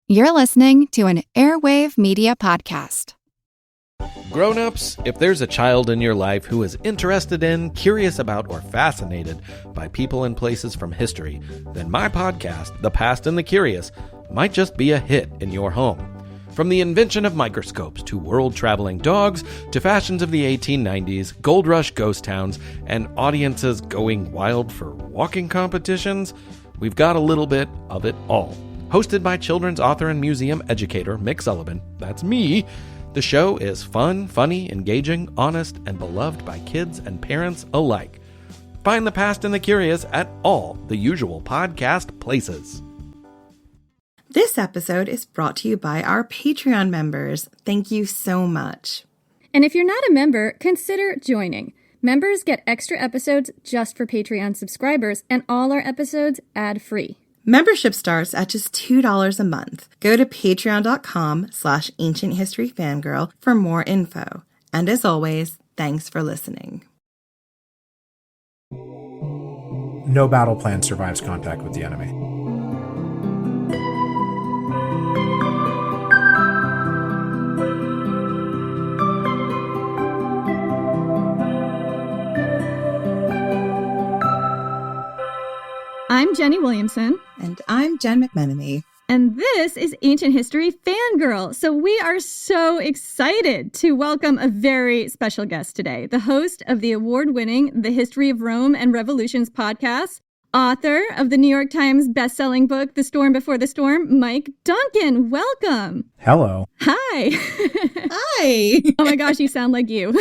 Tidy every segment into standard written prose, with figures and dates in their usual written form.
You're listening to an Airwave Media Podcast. Grown-ups, if there's a child in your life who is interested in, curious about, or fascinated by people and places from history, then my podcast, The Past and the Curious, might just be a hit in your home. From the invention of microscopes to world-traveling dogs to fashions of the 1890s, gold rush ghost towns, and audiences going wild for walking competitions, we've got a little bit of it all. Hosted by children's author and museum educator Mick Sullivan, that's me, the show is fun, funny, engaging, honest, and beloved by kids and parents alike. Find The Past and the Curious at all the usual podcast places. This episode is brought to you by our Patreon members. Thank you so much. And if you're not a member, consider joining. Members get extra episodes just for Patreon subscribers, and all our episodes ad-free. Membership starts at just $2 a month. Go to patreon.com/ancienthistoryfangirl for more info. And as always, thanks for listening. No battle plan survives contact with the enemy. I'm Jenny Williamson. And I'm Jen McMenemy. And this is Ancient History Fangirl. So we are so excited to welcome a very special guest today, the host of the award-winning The History of Rome and Revolutions podcast, author of the New York Times bestselling book, The Storm Before the Storm, Mike Duncan. Welcome. Hello. Hi. Hi. Oh my gosh, you sound like you.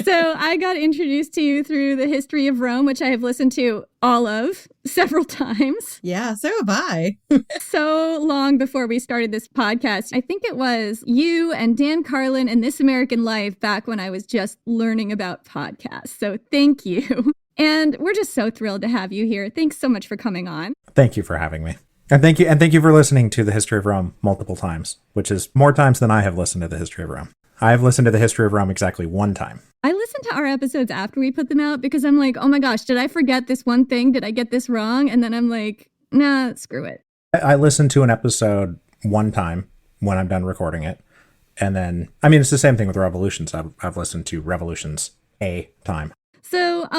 So I got introduced to you through The History of Rome, which I have listened to all of several times. Yeah, so have I. So long before we started this podcast. I think it was you and Dan Carlin and This American Life back when I was just learning about podcasts. So thank you. And we're just so thrilled to have you here. Thanks so much for coming on. Thank you for having me. And thank you for listening to The History of Rome multiple times, which is more times than I have listened to The History of Rome. I have listened to The History of Rome exactly one time. I listened to our episodes after we put them out because I'm like, oh my gosh, did I forget this one thing? Did I get this wrong? And then I'm like, nah, screw it. I listened to an episode one time when I'm done recording it. And then, I mean, it's the same thing with Revolutions. I've listened to Revolutions a time. So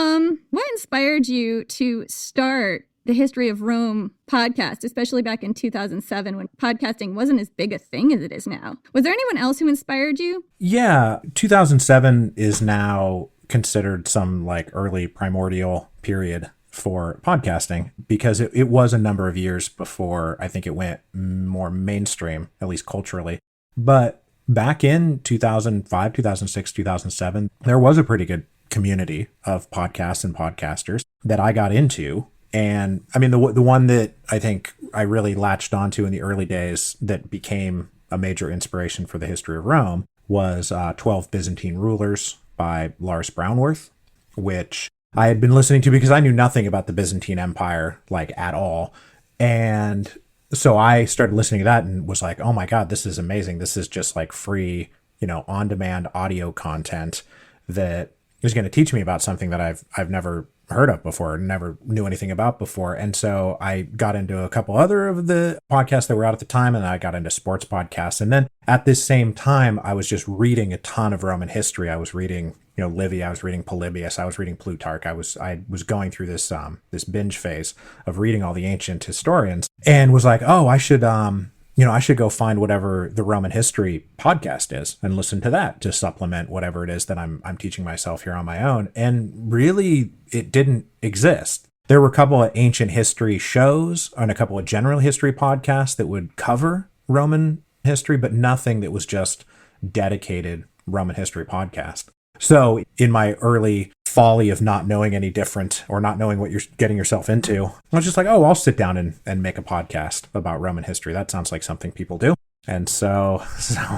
what inspired you to start the History of Rome podcast, especially back in 2007 when podcasting wasn't as big a thing as it is now? Was there anyone else who inspired you? Yeah, 2007 is now considered some like early primordial period for podcasting because it was a number of years before I think it went more mainstream, at least culturally. But back in 2005, 2006, 2007, there was a pretty good community of podcasts and podcasters that I got into. And I mean, the one that I think I really latched onto in the early days that became a major inspiration for the History of Rome was 12 Byzantine Rulers by Lars Brownworth, which I had been listening to because I knew nothing about the Byzantine Empire, like at all. And so I started listening to that and was like, oh my God, this is amazing. This is just like free, on-demand audio content that is going to teach me about something that I've never heard of before, never knew anything about before. And so I got into a couple other of the podcasts that were out at the time, and I got into sports podcasts. And then at this same time, I was just reading a ton of Roman history. I was reading, Livy, I was reading Polybius, I was reading Plutarch. I was going through this binge phase of reading all the ancient historians and was like, oh, I should go find whatever the Roman history podcast is and listen to that to supplement whatever it is that I'm teaching myself here on my own. And really, it didn't exist. There were a couple of ancient history shows and a couple of general history podcasts that would cover Roman history, but nothing that was just dedicated Roman history podcast. So in my early folly of not knowing any different or not knowing what you're getting yourself into, I was just like, oh, I'll sit down and make a podcast about Roman history. That sounds like something people do. And so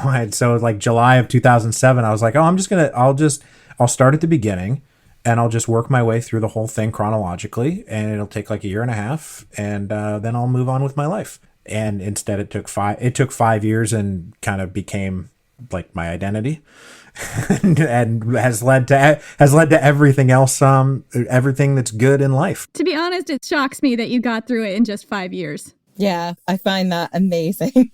like July of 2007, I was like, oh, I'll start at the beginning and I'll just work my way through the whole thing chronologically, and it'll take like a year and a half, and then I'll move on with my life. And instead it took 5 years and kind of became like my identity. and has led to everything else, everything that's good in life. To be honest, it shocks me that you got through it in just 5 years. Yeah, I find that amazing.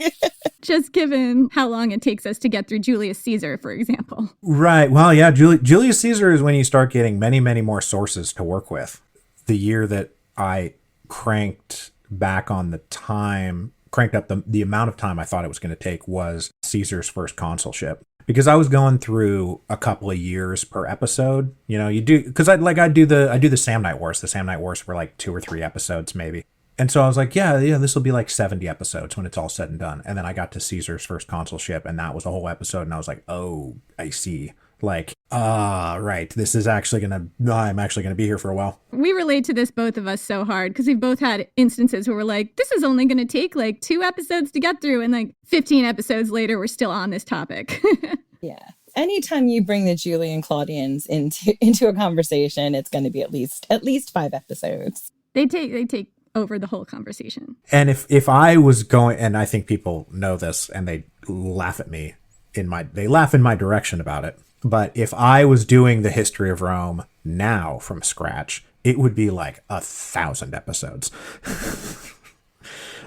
Just given how long it takes us to get through Julius Caesar, for example. Right. Well, yeah, Julius Caesar is when you start getting many, many more sources to work with. The year that I cranked back on the time, cranked up the amount of time I thought it was going to take was Caesar's first consulship. Because I was going through a couple of years per episode. You know, you do, because I do the Samnite Wars. The Samnite Wars were like 2 or 3 episodes maybe. And so I was like, yeah, this will be like 70 episodes when it's all said and done. And then I got to Caesar's first consulship, and that was a whole episode. And I was like, oh, I see. Like, right. This is actually I'm actually going to be here for a while. We relate to this, both of us, so hard because we've both had instances where we're like, this is only going to take like 2 episodes to get through. And like 15 episodes later, we're still on this topic. Yeah. Anytime you bring the Julian Claudians into a conversation, it's going to be at least 5 episodes. They take over the whole conversation. And if I was going, and I think people know this and they laugh at me they laugh in my direction about it. But if I was doing the history of Rome now from scratch, it would be like 1,000 episodes.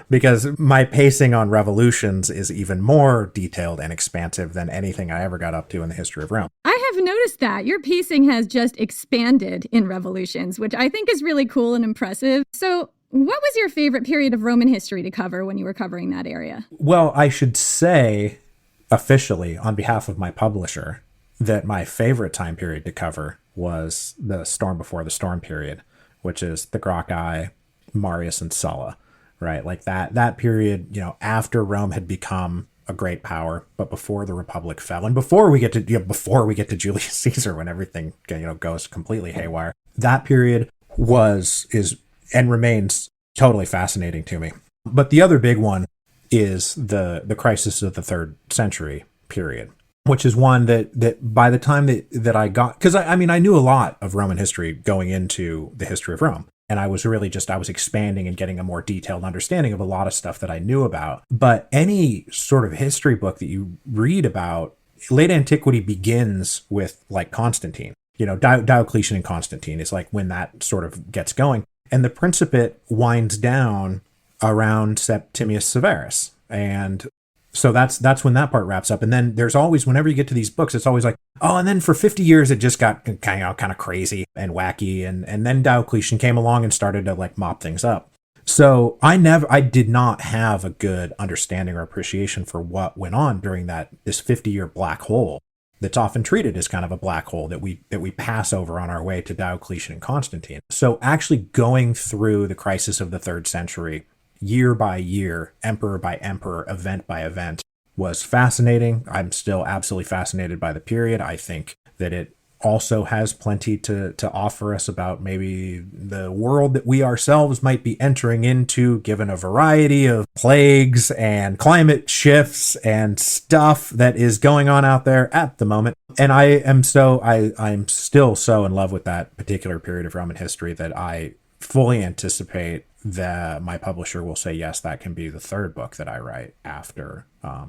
Because my pacing on revolutions is even more detailed and expansive than anything I ever got up to in the history of Rome. I have noticed that your pacing has just expanded in revolutions, which I think is really cool and impressive. So what was your favorite period of Roman history to cover when you were covering that area? Well, I should say officially on behalf of my publisher that my favorite time period to cover was the Storm Before the Storm period, which is the Gracchi, Marius, and Sulla, right? Like that period, you know, after Rome had become a great power, but before the Republic fell, and before we get to Julius Caesar, when everything, you know, goes completely haywire. That period is and remains totally fascinating to me. But the other big one is the crisis of the 3rd century period, which is one that by the time that I got, because I mean, I knew a lot of Roman history going into the history of Rome. And I was expanding and getting a more detailed understanding of a lot of stuff that I knew about. But any sort of history book that you read about, late antiquity begins with like Constantine, you know, Diocletian and Constantine is like when that sort of gets going. And the Principate winds down around Septimius Severus. And so that's when that part wraps up. And then there's always, whenever you get to these books, it's always like, oh, and then for 50 years, it just got kind of crazy and wacky. And then Diocletian came along and started to like mop things up. So I did not have a good understanding or appreciation for what went on during this 50-year black hole that's often treated as kind of a black hole that we pass over on our way to Diocletian and Constantine. So actually going through the crisis of the 3rd century, year by year, emperor by emperor, event by event, was fascinating. I'm still absolutely fascinated by the period. I think that it also has plenty to offer us about maybe the world that we ourselves might be entering into, given a variety of plagues and climate shifts and stuff that is going on out there at the moment. And I'm still so in love with that particular period of Roman history that I fully anticipate that my publisher will say, yes, that can be the 3rd book that I write after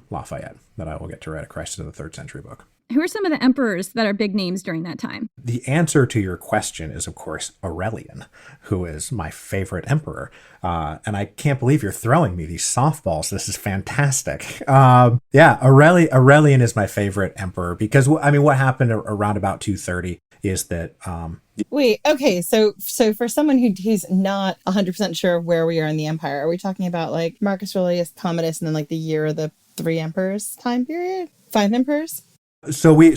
Lafayette, that I will get to write a Crisis of the 3rd century book. Who are some of the emperors that are big names during that time? The answer to your question is, of course, Aurelian, who is my favorite emperor. And I can't believe you're throwing me these softballs. This is fantastic. Aurelian is my favorite emperor because, I mean, what happened around about 230 is that... Wait, okay, so for someone who's not 100% sure of where we are in the empire, are we talking about like Marcus Aurelius, Commodus, and then like the year of the 3 emperors time period? 5 emperors? So we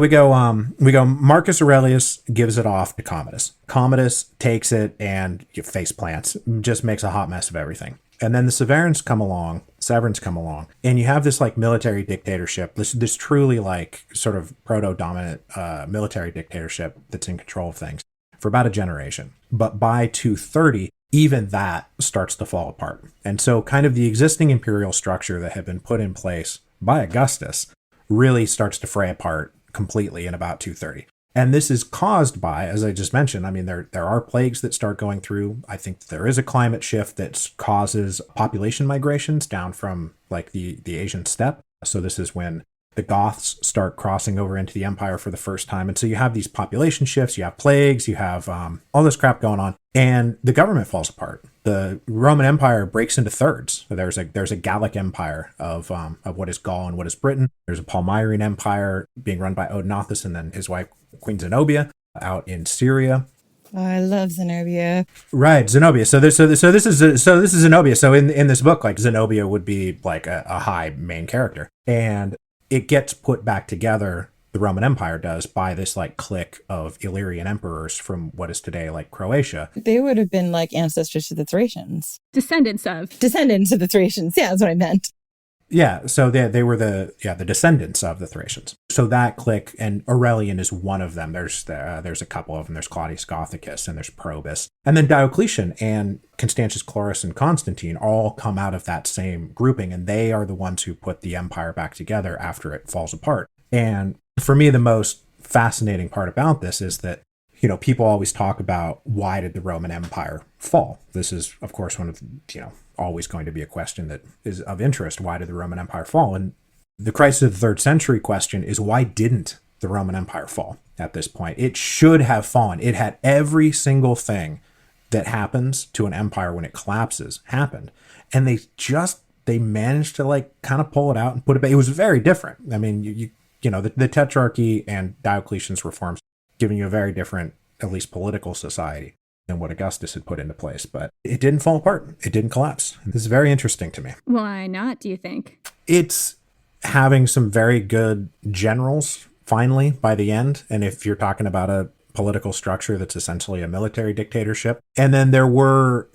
go Marcus Aurelius gives it off to Commodus. Commodus takes it and face plants, just makes a hot mess of everything. And then the Severans come along, and you have this like military dictatorship, this truly like sort of proto-dominant military dictatorship that's in control of things for about a generation. But by 230, even that starts to fall apart. And so kind of the existing imperial structure that had been put in place by Augustus really starts to fray apart completely in about 230. And this is caused by, as I just mentioned, I mean, there are plagues that start going through. I think there is a climate shift that causes population migrations down from like the Asian steppe. So this is when the Goths start crossing over into the empire for the first time. And so you have these population shifts, you have plagues, you have all this crap going on, and the government falls apart. The Roman Empire breaks into thirds. So there's a Gallic empire of what is Gaul and what is Britain. There's a Palmyrene empire being run by Odenathus and then his wife, Queen Zenobia, out in Syria. Oh, I love Zenobia. Right, Zenobia. So this is Zenobia. So in this book, like, Zenobia would be like a high main character, and it gets put back together. The Roman Empire does, by this like clique of Illyrian emperors from what is today like Croatia. They would have been like ancestors to the Thracians. Descendants of the Thracians. Yeah, that's what I meant. Yeah, so they were the descendants of the Thracians. So that clique, and Aurelian is one of them. There's a couple of them. There's Claudius Gothicus and there's Probus. And then Diocletian and Constantius Chlorus and Constantine all come out of that same grouping, and they are the ones who put the empire back together after it falls apart. And for me, the most fascinating part about this is that, you know, people always talk about, why did the Roman Empire fall? This is, of course, one of, always going to be a question that is of interest. Why did the Roman Empire fall? And the crisis of the 3rd century question is, why didn't the Roman Empire fall at this point? It should have fallen. It had every single thing that happens to an empire when it collapses happened. And they managed to like kind of pull it out and put it back. It was very different. I mean, the Tetrarchy and Diocletian's reforms giving you a very different, at least political society than what Augustus had put into place. But it didn't fall apart. It didn't collapse. This is very interesting to me. Why not, do you think? It's having some very good generals, finally, by the end. And if you're talking about a political structure that's essentially a military dictatorship. And then there were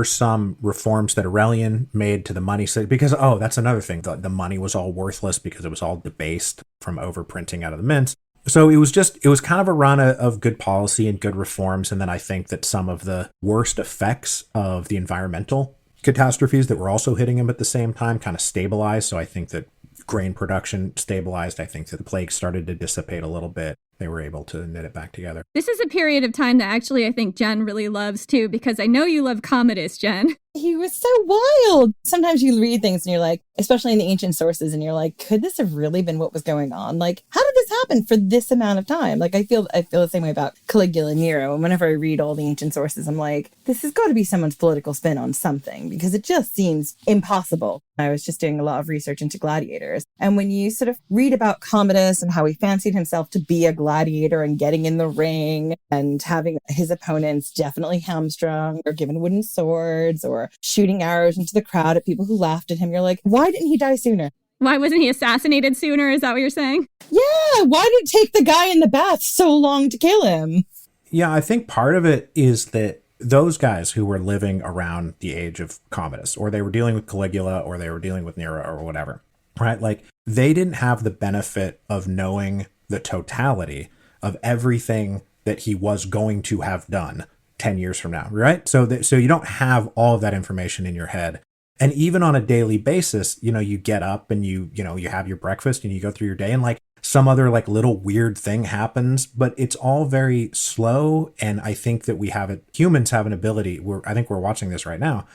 some reforms that Aurelian made to the money, because, that's another thing. The money was all worthless because it was all debased from overprinting out of the mints. So it was kind of a run of good policy and good reforms. And then I think that some of the worst effects of the environmental catastrophes that were also hitting him at the same time kind of stabilized. So I think that grain production stabilized. I think that the plague started to dissipate a little bit. They were able to knit it back together. This is a period of time that actually I think Jen really loves too, because I know you love Commodus, Jen. He was so wild. Sometimes you read things and you're like, especially in the ancient sources, and you're like, could this have really been what was going on? Like, how did this happen for this amount of time? Like, I feel the same way about Caligula and Nero. And whenever I read all the ancient sources, I'm like, this has got to be someone's political spin on something, because it just seems impossible. I was just doing a lot of research into gladiators. And when you sort of read about Commodus and how he fancied himself to be a gladiator and getting in the ring and having his opponents definitely hamstrung or given wooden swords or shooting arrows into the crowd at people who laughed at him, you're like, why didn't he die sooner? Why wasn't he assassinated sooner? Is that what you're saying? Yeah, why did it take the guy in the bath so long to kill him? Yeah, I think part of it is that those guys who were living around the age of Commodus, or they were dealing with Caligula, or they were dealing with Nero or whatever, right? Like, they didn't have the benefit of knowing the totality of everything that he was going to have done 10 years from now, right? So you don't have all of that information in your head. And even on a daily basis, you get up and you have your breakfast and you go through your day, and like some other like little weird thing happens, but it's all very slow. And I think that humans have an ability, I think we're watching this right now,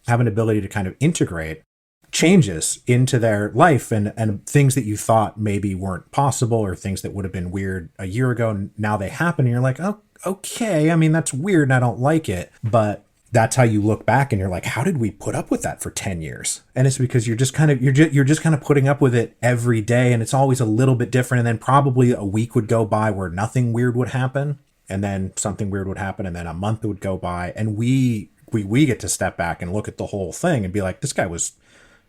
have an ability to kind of integrate changes into their life and things that you thought maybe weren't possible, or things that would have been weird a year ago, and now they happen. And you're like, oh, okay. I mean, that's weird and I don't like it, but that's how you look back and you're like, how did we put up with that for 10 years? And it's because you're just kind of putting up with it every day, and it's always a little bit different. And then probably a week would go by where nothing weird would happen, and then something weird would happen, and then a month would go by, and we get to step back and look at the whole thing and be like, this guy was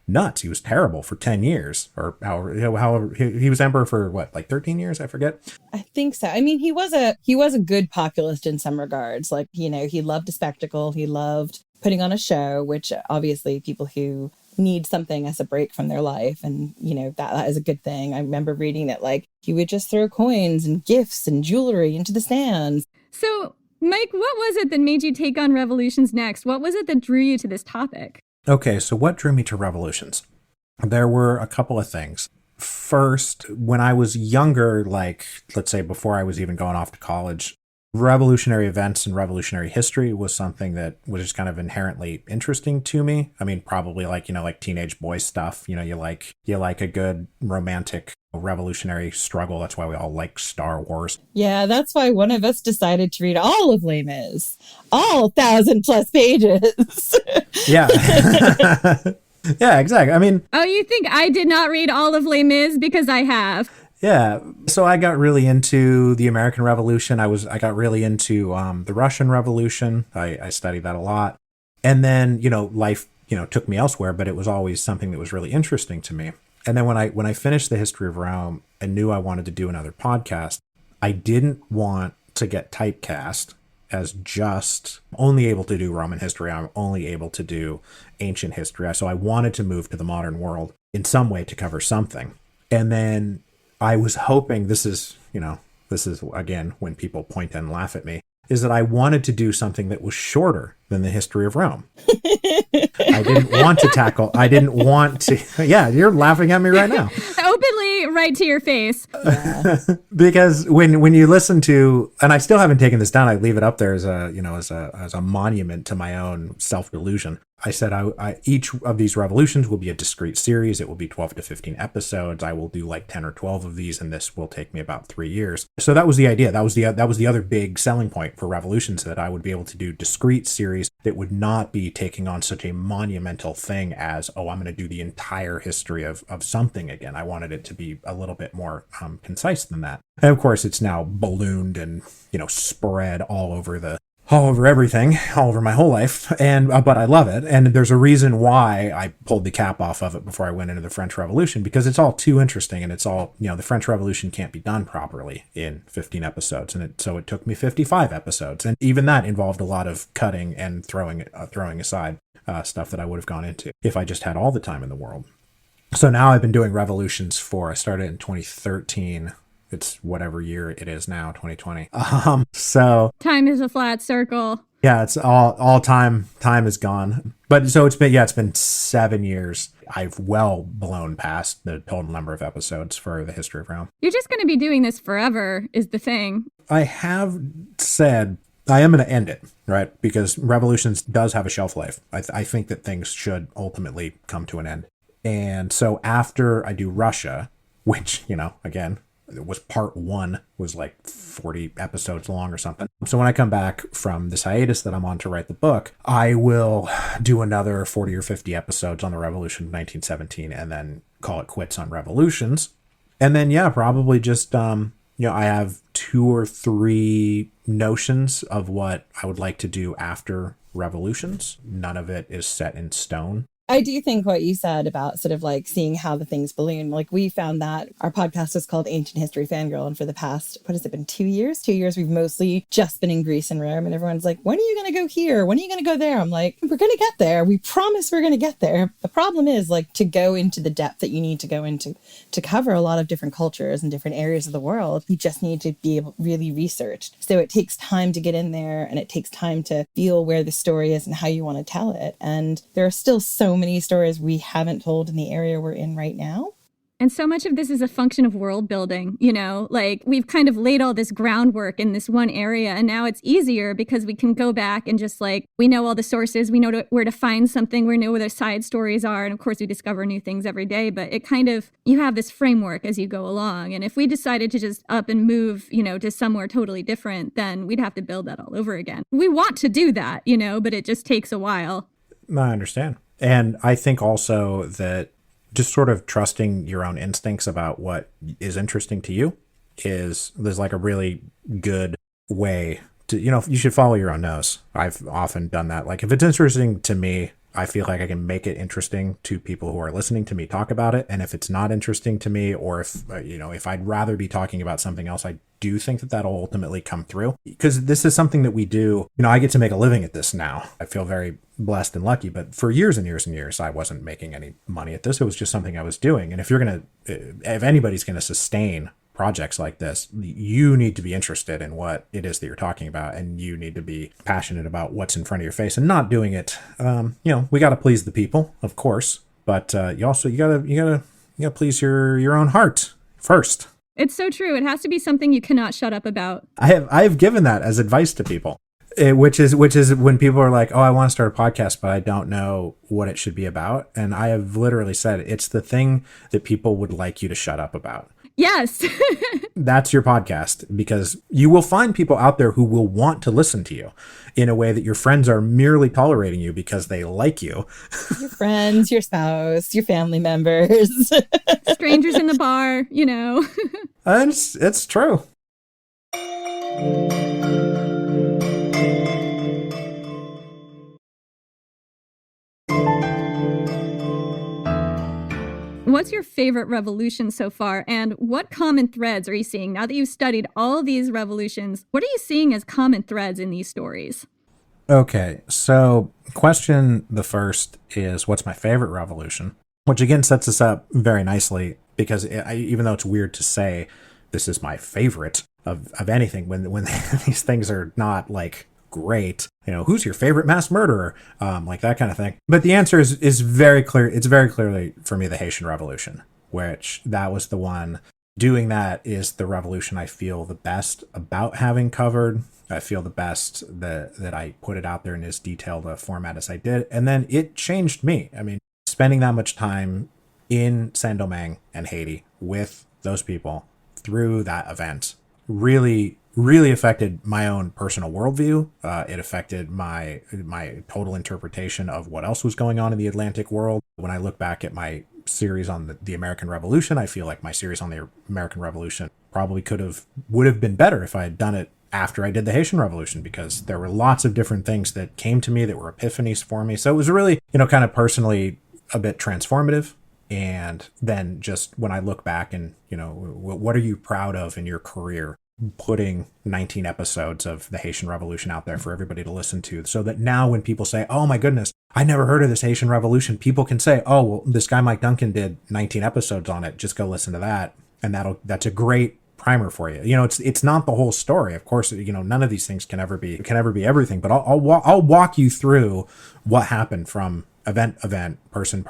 nuts. He was terrible for 10 years, or however he was emperor for what, like 13 years? I forget. I think so. I mean, he was a good populist in some regards. Like, he loved a spectacle. He loved putting on a show, which obviously people who need something as a break from their life, and that is a good thing. I remember reading that like he would just throw coins and gifts and jewelry into the stands. So, Mike, what was it that made you take on revolutions next? What was it that drew you to this topic? Okay, so what drew me to revolutions? There were a couple of things. First, when I was younger, like, let's say before I was even going off to college, revolutionary events and revolutionary history was something that was just kind of inherently interesting to me. I mean, probably like teenage boy stuff. You like a good romantic revolutionary struggle. That's why we all like Star Wars. Yeah, that's why one of us decided to read all of Les Mis, all 1,000+ pages. Yeah. Yeah, exactly. I mean, Oh, you think I did not read all of Les Mis? Because I have. yeah. So I got really into the American Revolution. I got really into the Russian Revolution. I studied that a lot. And then, life, took me elsewhere, but it was always something that was really interesting to me. And then when I finished the history of Rome and knew I wanted to do another podcast, I didn't want to get typecast as just only able to do Roman history. I'm only able to do ancient history. So I wanted to move to the modern world in some way to cover something. And then I was hoping, this is again, when people point and laugh at me, is that I wanted to do something that was shorter than the history of Rome. I didn't want to, yeah, you're laughing at me right now. Openly, right to your face. Yeah. Because when you listen to, and I still haven't taken this down, I leave it up there as a monument to my own self-delusion. I said each of these revolutions will be a discrete series. It will be 12 to 15 episodes. I will do like 10 or 12 of these, and this will take me about 3 years. So that was the idea. That was the other big selling point for revolutions, that I would be able to do discrete series that would not be taking on such a monumental thing as, I'm going to do the entire history of something again. I wanted it to be a little bit more concise than that. And of course, it's now ballooned and spread all over everything, all over my whole life, but I love it. And there's a reason why I pulled the cap off of it before I went into the French Revolution, because it's all too interesting, and it's all, the French Revolution can't be done properly in 15 episodes, and so it took me 55 episodes, and even that involved a lot of cutting and throwing aside stuff that I would have gone into if I just had all the time in the world. So now I've been doing revolutions I started in 2013. It's whatever year it is now, 2020. So Time is a flat circle. yeah, it's all time. Time is gone. But so it's been 7 years. I've well blown past the total number of episodes for the history of Rome. You're just going to be doing this forever is the thing. I have said I am going to end it, right? Because Revolutions does have a shelf life. I think that things should ultimately come to an end. And so after I do Russia, which, again, it was part 1, was like 40 episodes long or something. So when I come back from this hiatus that I'm on to write the book, I will do another 40 or 50 episodes on the Revolution of 1917 and then call it quits on revolutions. And then, probably just, I have 2 or 3 notions of what I would like to do after revolutions. None of it is set in stone. I do think what you said about sort of like seeing how the things balloon, like we found that our podcast is called Ancient History Fangirl. And for the past, what has it been, 2 years? 2 years, we've mostly just been in Greece and Rome. And everyone's like, when are you going to go here? When are you going to go there? I'm like, we're going to get there. We promise we're going to get there. The problem is like to go into the depth that you need to go into to cover a lot of different cultures and different areas of the world. You just need to be able really researched. So it takes time to get in there, and it takes time to feel where the story is and how you want to tell it. And there are still so many stories we haven't told in the area we're in right now. And so much of this is a function of world building, like we've kind of laid all this groundwork in this one area, and now it's easier because we can go back and just like, we know all the sources, we know where to find something, we know where the side stories are. And of course we discover new things every day, but it kind of, you have this framework as you go along. And if we decided to just up and move, to somewhere totally different, then we'd have to build that all over again. We want to do that, but it just takes a while. I understand. And I think also that just sort of trusting your own instincts about what is interesting to you there's like a really good way to, you should follow your own nose. I've often done that. Like if it's interesting to me, I feel like I can make it interesting to people who are listening to me talk about it. And if it's not interesting to me, or if I'd rather be talking about something else, I do think that that'll ultimately come through, because this is something that we do. I get to make a living at this now. I feel very blessed and lucky, but for years and years and years, I wasn't making any money at this. It was just something I was doing. And if anybody's going to sustain projects like this, you need to be interested in what it is that you're talking about, and you need to be passionate about what's in front of your face and not doing it. We got to please the people, of course, but you gotta please your own heart first. It's so true. It has to be something you cannot shut up about. I've given that as advice to people, which is when people are like, oh, I want to start a podcast, but I don't know what it should be about. And I have literally said it's the thing that people would like you to shut up about. Yes. That's your podcast, because you will find people out there who will want to listen to you in a way that your friends are merely tolerating you because they like you. Your friends, your spouse, your family members. Strangers in the bar, you know. And it's true. What's your favorite revolution so far, and what common threads are you seeing now that you've studied all these revolutions? What are you seeing as common threads in these stories? Okay, so question the first is, what's my favorite revolution? Which again sets us up very nicely, because even though it's weird to say this is my favorite of anything, when these things are not like great, who's your favorite mass murderer, like that kind of thing. But the answer is very clear. It's very clearly for me the Haitian Revolution, which that was the one. Doing that is the revolution I feel the best about having covered. I feel the best that I put it out there in as detailed a format as I did. And then it changed me. I mean, spending that much time in Saint-Domingue and Haiti with those people through that event really affected my own personal worldview. It affected my total interpretation of what else was going on in the Atlantic world. When I look back at my series on the American Revolution, I feel like my series on the American Revolution probably would have been better if I had done it after I did the Haitian Revolution, because there were lots of different things that came to me that were epiphanies for me. So it was really, kind of personally a bit transformative. And then just when I look back and, what are you proud of in your career? Putting 19 episodes of the Haitian Revolution out there for everybody to listen to, so that now when people say, oh my goodness, I never heard of this Haitian Revolution, people can say, oh, well, this guy Mike Duncan did 19 episodes on it, just go listen to that. And that's a great primer for you. It's not the whole story. Of course, none of these things can ever be everything, but I'll walk you through what happened from event, person,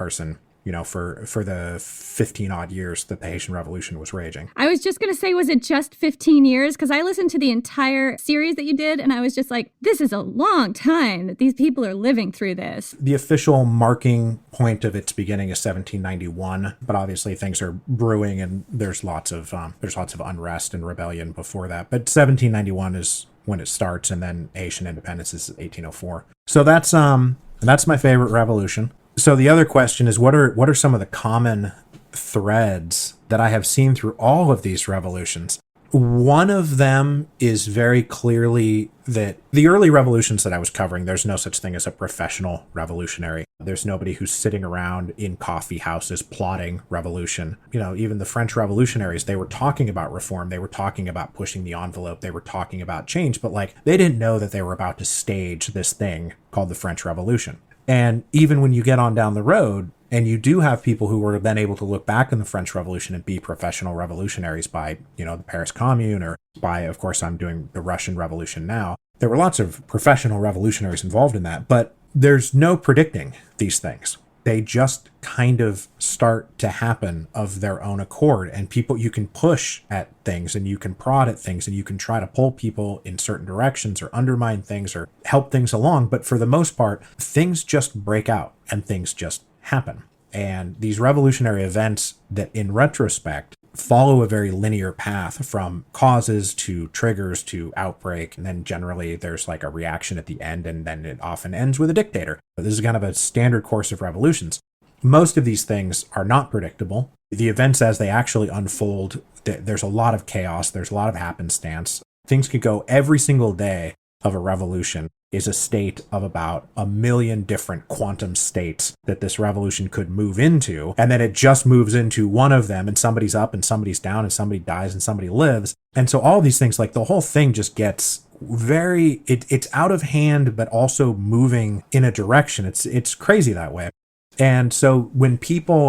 for the 15 odd years that the Haitian Revolution was raging. I was just going to say, was it just 15 years? Because I listened to the entire series that you did, and I was just like, this is a long time that these people are living through this. The official marking point of its beginning is 1791, but obviously things are brewing, and there's lots of unrest and rebellion before that. But 1791 is when it starts, and then Haitian independence is 1804. So that's my favorite revolution. So the other question is, what are some of the common threads that I have seen through all of these revolutions? One of them is very clearly that the early revolutions that I was covering, there's no such thing as a professional revolutionary. There's nobody who's sitting around in coffee houses plotting revolution. Even the French revolutionaries, they were talking about reform. They were talking about pushing the envelope. They were talking about change, but they didn't know that they were about to stage this thing called the French Revolution. And even when you get on down the road, and you do have people who were then able to look back in the French Revolution and be professional revolutionaries by, the Paris Commune, or by, of course, I'm doing the Russian Revolution now. There were lots of professional revolutionaries involved in that, but there's no predicting these things. They just kind of start to happen of their own accord. And you can push at things, and you can prod at things, and you can try to pull people in certain directions or undermine things or help things along. But for the most part, things just break out and things just happen. And these revolutionary events that in retrospect follow a very linear path from causes to triggers to outbreak, and then generally there's a reaction at the end, and then it often ends with a dictator. But this is kind of a standard course of revolutions. Most of these things are not predictable. The events as they actually unfold, there's a lot of chaos, there's a lot of happenstance. Things could go every single day of a revolution is a state of about 1 million different quantum states that this revolution could move into. And then it just moves into one of them, and somebody's up and somebody's down and somebody dies and somebody lives. And so all these things, the whole thing just gets it's out of hand, but also moving in a direction. It's crazy that way. And so when people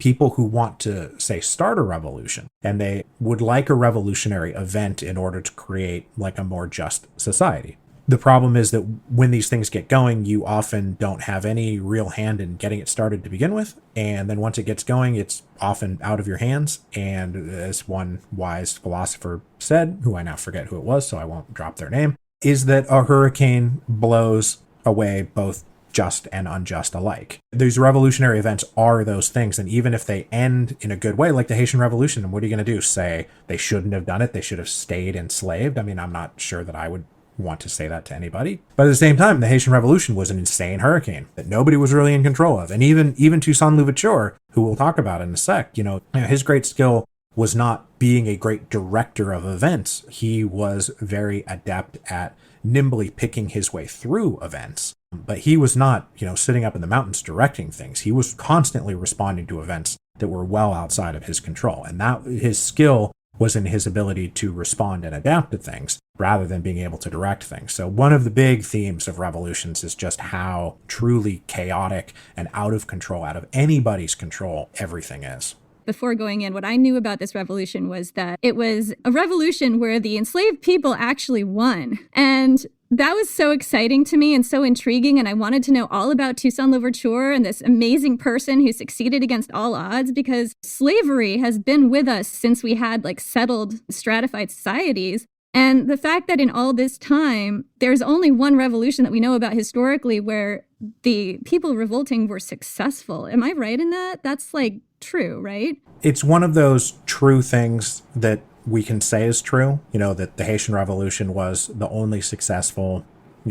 who want to, say, start a revolution, and they would like a revolutionary event in order to create a more just society, the problem is that when these things get going, you often don't have any real hand in getting it started to begin with. And then once it gets going, it's often out of your hands. And as one wise philosopher said, who I now forget who it was, so I won't drop their name, is that a hurricane blows away both just and unjust alike. These revolutionary events are those things. And even if they end in a good way, like the Haitian Revolution, what are you going to do? Say they shouldn't have done it? They should have stayed enslaved? I mean, I'm not sure that I would want to say that to anybody. But at the same time, the Haitian Revolution was an insane hurricane that nobody was really in control of. And even Toussaint L'Ouverture, who we'll talk about in a sec, his great skill was not being a great director of events. He was very adept at nimbly picking his way through events. But he was not, sitting up in the mountains directing things. He was constantly responding to events that were well outside of his control. And that his skill was in his ability to respond and adapt to things rather than being able to direct things. So one of the big themes of revolutions is just how truly chaotic and out of control, out of anybody's control, everything is. Before going in, what I knew about this revolution was that it was a revolution where the enslaved people actually won. And that was so exciting to me and so intriguing. And I wanted to know all about Toussaint L'Ouverture and this amazing person who succeeded against all odds, because slavery has been with us since we had settled stratified societies. And the fact that in all this time, there's only one revolution that we know about historically where the people revolting were successful. Am I right in that? That's true, right? It's one of those true things that we can say is true, that the Haitian Revolution was the only successful,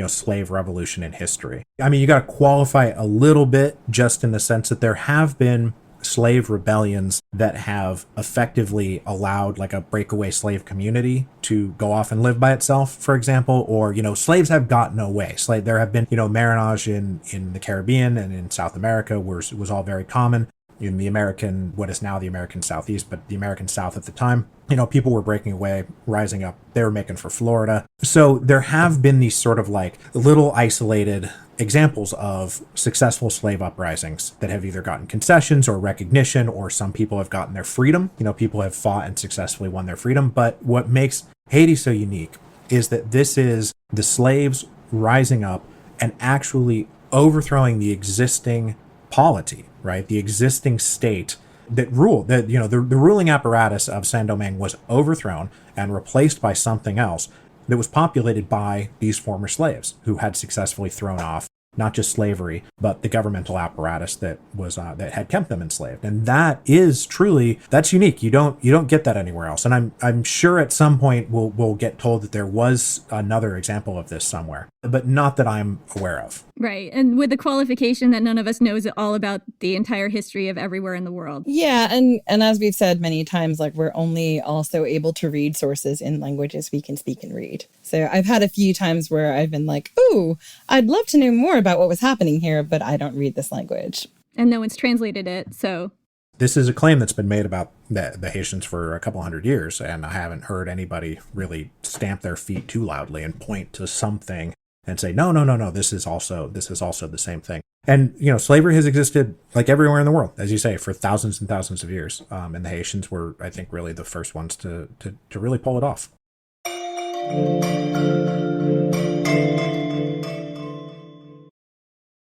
slave revolution in history. I mean, you got to qualify it a little bit just in the sense that there have been slave rebellions that have effectively allowed a breakaway slave community to go off and live by itself, for example, or, slaves have gotten away. There have been, marriage in the Caribbean and in South America was all very common. In the American, what is now the American Southeast, but the American South at the time, people were breaking away, rising up. They were making for Florida. So there have been these sort of little isolated examples of successful slave uprisings that have either gotten concessions or recognition, or some people have gotten their freedom. People have fought and successfully won their freedom. But what makes Haiti so unique is that this is the slaves rising up and actually overthrowing the existing polity, right? The existing state that ruled, that the ruling apparatus of Saint-Domingue was overthrown and replaced by something else that was populated by these former slaves who had successfully thrown off not just slavery, but the governmental apparatus that was that had kept them enslaved. And that is truly, that's unique. You don't get that anywhere else. And I'm sure at some point we'll get told that there was another example of this somewhere, but not that I'm aware of. Right. And with the qualification that none of us knows all about the entire history of everywhere in the world. Yeah. And as we've said many times, we're only also able to read sources in languages we can speak and read. So I've had a few times where I've been ooh, I'd love to know more about what was happening here, but I don't read this language. And no one's translated it, so. This is a claim that's been made about the Haitians for a couple hundred years, and I haven't heard anybody really stamp their feet too loudly and point to something and say, no, this is also the same thing. And, slavery has existed everywhere in the world, as you say, for thousands and thousands of years. And the Haitians were, I think, really the first ones to really pull it off.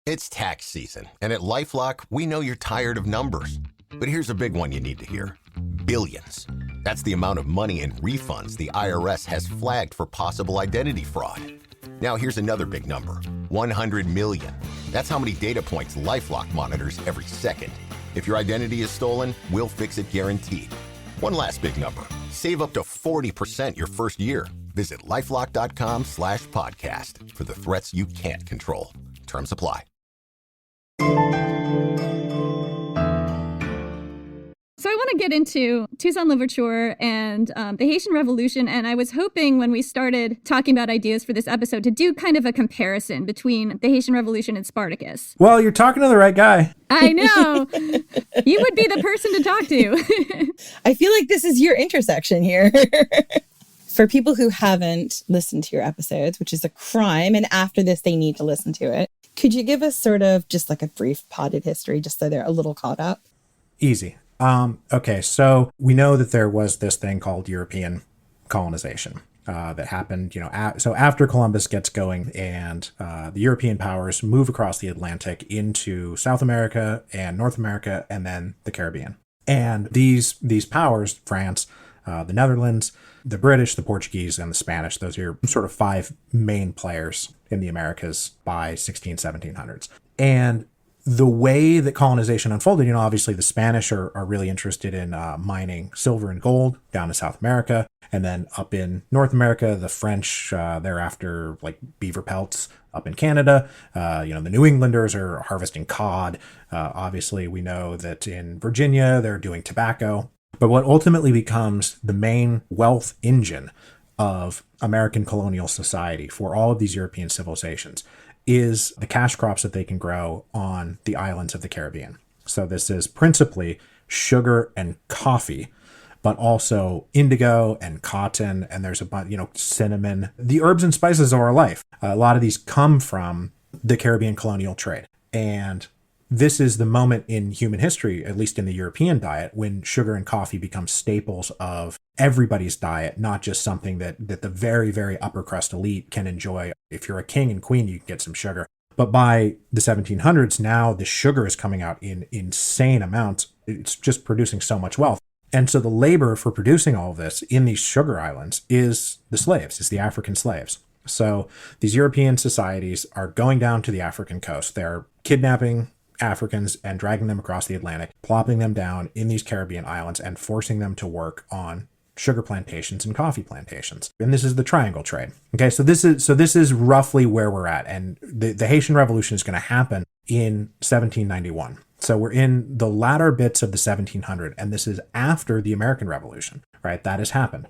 It's tax season, and at LifeLock, we know you're tired of numbers. But here's a big one you need to hear. Billions. That's the amount of money in refunds the IRS has flagged for possible identity fraud. Now here's another big number. 100 million. That's how many data points LifeLock monitors every second. If your identity is stolen, we'll fix it guaranteed. One last big number. Save up to 40% your first year. Visit LifeLock.com/podcast for the threats you can't control. Terms apply. So I want to get into Toussaint L'Ouverture and the Haitian Revolution. And I was hoping when we started talking about ideas for this episode to do kind of a comparison between the Haitian Revolution and Spartacus. Well, you're talking to the right guy. I know. You would be the person to talk to. I feel like this is your intersection here. For people who haven't listened to your episodes, which is a crime, and after this they need to listen to it, could you give us sort of just a brief potted history just so they're a little caught up? Easy. Okay, so we know that there was this thing called European colonization that happened, so after Columbus gets going and the European powers move across the Atlantic into South America and North America and then the Caribbean. And these powers, France, the Netherlands, the British, the Portuguese, and the Spanish, those are your sort of five main players in the Americas by 1700s. And the way that colonization unfolded, obviously the Spanish are really interested in mining silver and gold down in South America. And then up in North America, the French, they're after like beaver pelts. Up in Canada, the New Englanders are harvesting cod. Obviously, we know that in Virginia, they're doing tobacco. But what ultimately becomes the main wealth engine of American colonial society for all of these European civilizations is the cash crops that they can grow on the islands of the Caribbean. So this is principally sugar and coffee, but also indigo and cotton, and there's a bunch, cinnamon, the herbs and spices of our life. A lot of these come from the Caribbean colonial trade. And this is the moment in human history, at least in the European diet, when sugar and coffee become staples of everybody's diet, not just something that the very, very upper crust elite can enjoy. If you're a king and queen, you can get some sugar. But by the 1700s, now the sugar is coming out in insane amounts. It's just producing so much wealth. And so the labor for producing all of this in these sugar islands is the slaves, is the African slaves. So these European societies are going down to the African coast. They're kidnapping Africans and dragging them across the Atlantic, plopping them down in these Caribbean islands and forcing them to work on sugar plantations and coffee plantations. And this is the triangle trade. Okay, so this is roughly where we're at. And the Haitian Revolution is going to happen in 1791. So we're in the latter bits of the 1700s, and this is after the American Revolution, right? That has happened.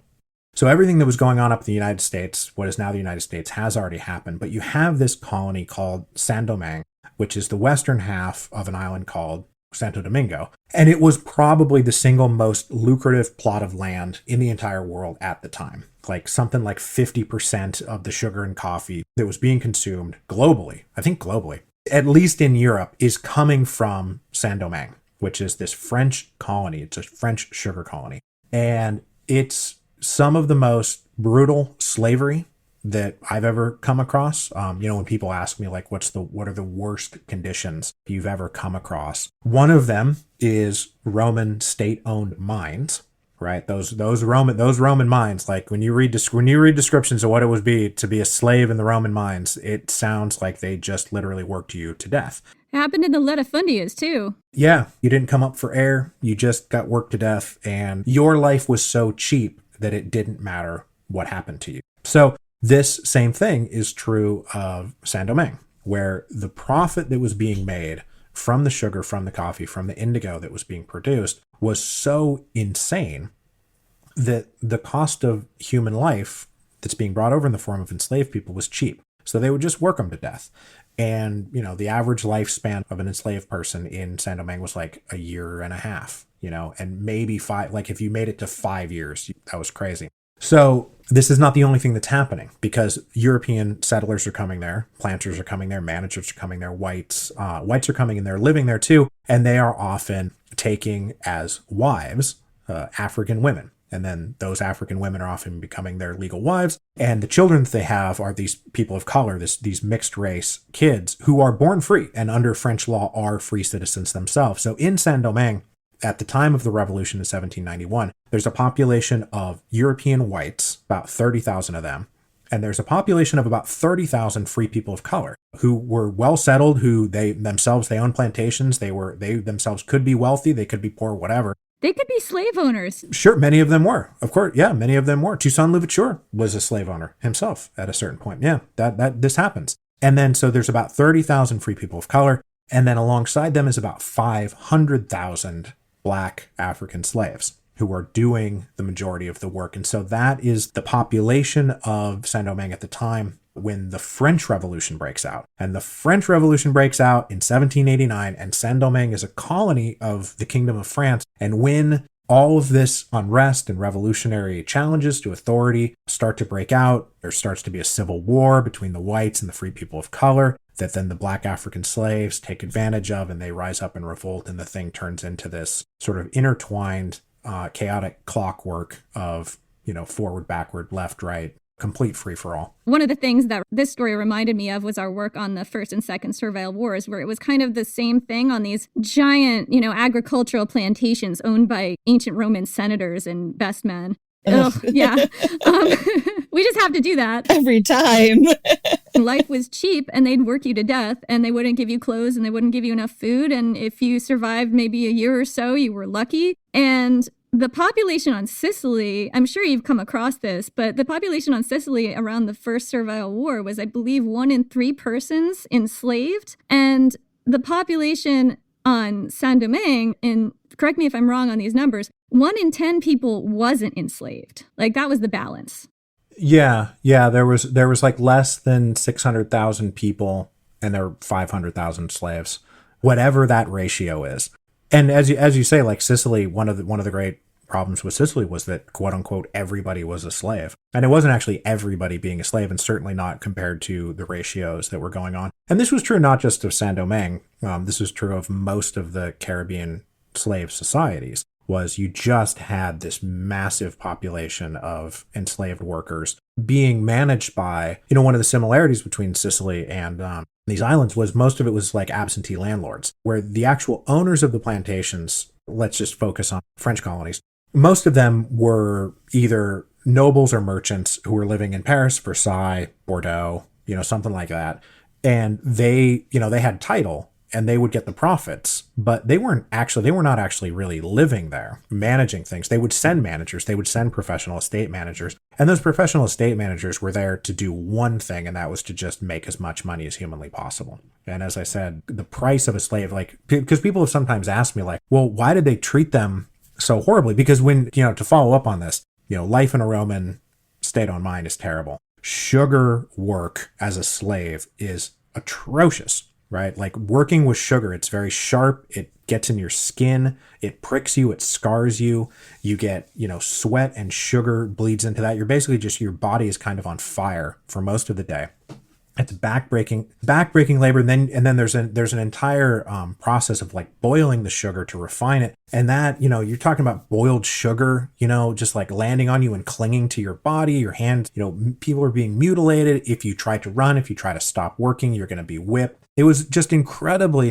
So everything that was going on up in the United States, what is now the United States, has already happened. But you have this colony called Saint-Domingue, which is the western half of an island called Santo Domingo. And it was probably the single most lucrative plot of land in the entire world at the time. Like something like 50% of the sugar and coffee that was being consumed globally, I think globally, at least in Europe, is coming from Saint-Domingue, which is this French colony. It's a French sugar colony. And it's some of the most brutal slavery that I've ever come across. When people ask me like, what are the worst conditions you've ever come across? One of them is Roman state-owned mines, right? Those Roman mines. Like when you read descriptions of what it would be to be a slave in the Roman mines, it sounds like they just literally worked you to death. It happened in the latifundias too. Yeah, you didn't come up for air. You just got worked to death, and your life was so cheap that it didn't matter what happened to you. So this same thing is true of Saint-Domingue, where the profit that was being made from the sugar, from the coffee, from the indigo that was being produced was so insane that the cost of human life that's being brought over in the form of enslaved people was cheap. So they would just work them to death. And, the average lifespan of an enslaved person in Saint-Domingue was like a year and a half, and maybe 5, like if you made it to 5 years, that was crazy. So this is not the only thing that's happening, because European settlers are coming there, planters are coming there, managers are coming there, whites are coming in there, living there too, and they are often taking as wives African women. And then those African women are often becoming their legal wives. And the children that they have are these people of color, these mixed race kids who are born free and under French law are free citizens themselves. So in Saint-Domingue, at the time of the revolution in 1791, there's a population of European whites, about 30,000 of them, and there's a population of about 30,000 free people of color who were well settled, who they own plantations, they themselves could be wealthy, they could be poor, whatever. They could be slave owners. Sure, many of them were. Of course, yeah, many of them were. Toussaint L'Ouverture was a slave owner himself at a certain point. Yeah, this happens. And then so there's about 30,000 free people of color, and then alongside them is about 500,000 Black African slaves who are doing the majority of the work. And so that is the population of Saint-Domingue at the time when the French Revolution breaks out. And the French Revolution breaks out in 1789, and Saint-Domingue is a colony of the Kingdom of France. And when all of this unrest and revolutionary challenges to authority start to break out, there starts to be a civil war between the whites and the free people of color that then the Black African slaves take advantage of, and they rise up in revolt, and the thing turns into this sort of intertwined, chaotic clockwork of, forward, backward, left, right, complete free-for-all. One of the things that this story reminded me of was our work on the First and Second Servile Wars, where it was kind of the same thing on these giant, agricultural plantations owned by ancient Roman senators and best men. Ugh, yeah. We just have to do that every time. Life was cheap and they'd work you to death and they wouldn't give you clothes and they wouldn't give you enough food. And if you survived maybe a year or so, you were lucky. And the population on Sicily, I'm sure you've come across this, but the population on Sicily around the First Servile War was, I believe, 1 in 3 persons enslaved. And the population on Saint-Domingue, and correct me if I'm wrong on these numbers, 1 in 10 people wasn't enslaved. Like that was the balance. Yeah. There was like less than 600,000 people, and there were 500,000 slaves, whatever that ratio is. And as you say, like Sicily, one of the great problems with Sicily was that, quote unquote, everybody was a slave. And it wasn't actually everybody being a slave, and certainly not compared to the ratios that were going on. And this was true not just of Saint-Domingue. This was true of most of the Caribbean slave societies. Was you just had this massive population of enslaved workers being managed by, one of the similarities between Sicily and these islands was most of it was like absentee landlords, where the actual owners of the plantations, let's just focus on French colonies, most of them were either nobles or merchants who were living in Paris, Versailles, Bordeaux, something like that. And they had title, and they would get the profits, but they were not actually really living there, managing things. They would send managers, they would send professional estate managers, and those professional estate managers were there to do one thing, and that was to just make as much money as humanly possible. And as I said, the price of a slave, like, because people have sometimes asked me, like, well, why did they treat them so horribly? Because when, to follow up on this, life in a Roman state-owned mine is terrible. Sugar work as a slave is atrocious. Right? Like working with sugar, it's very sharp. It gets in your skin. It pricks you. It scars you. You get, sweat and sugar bleeds into that. You're basically just, your body is kind of on fire for most of the day. It's backbreaking labor. And then there's an entire process of like boiling the sugar to refine it. And that, you're talking about boiled sugar, just like landing on you and clinging to your body, your hands, people are being mutilated. If you try to run, if you try to stop working, you're going to be whipped. It was just incredibly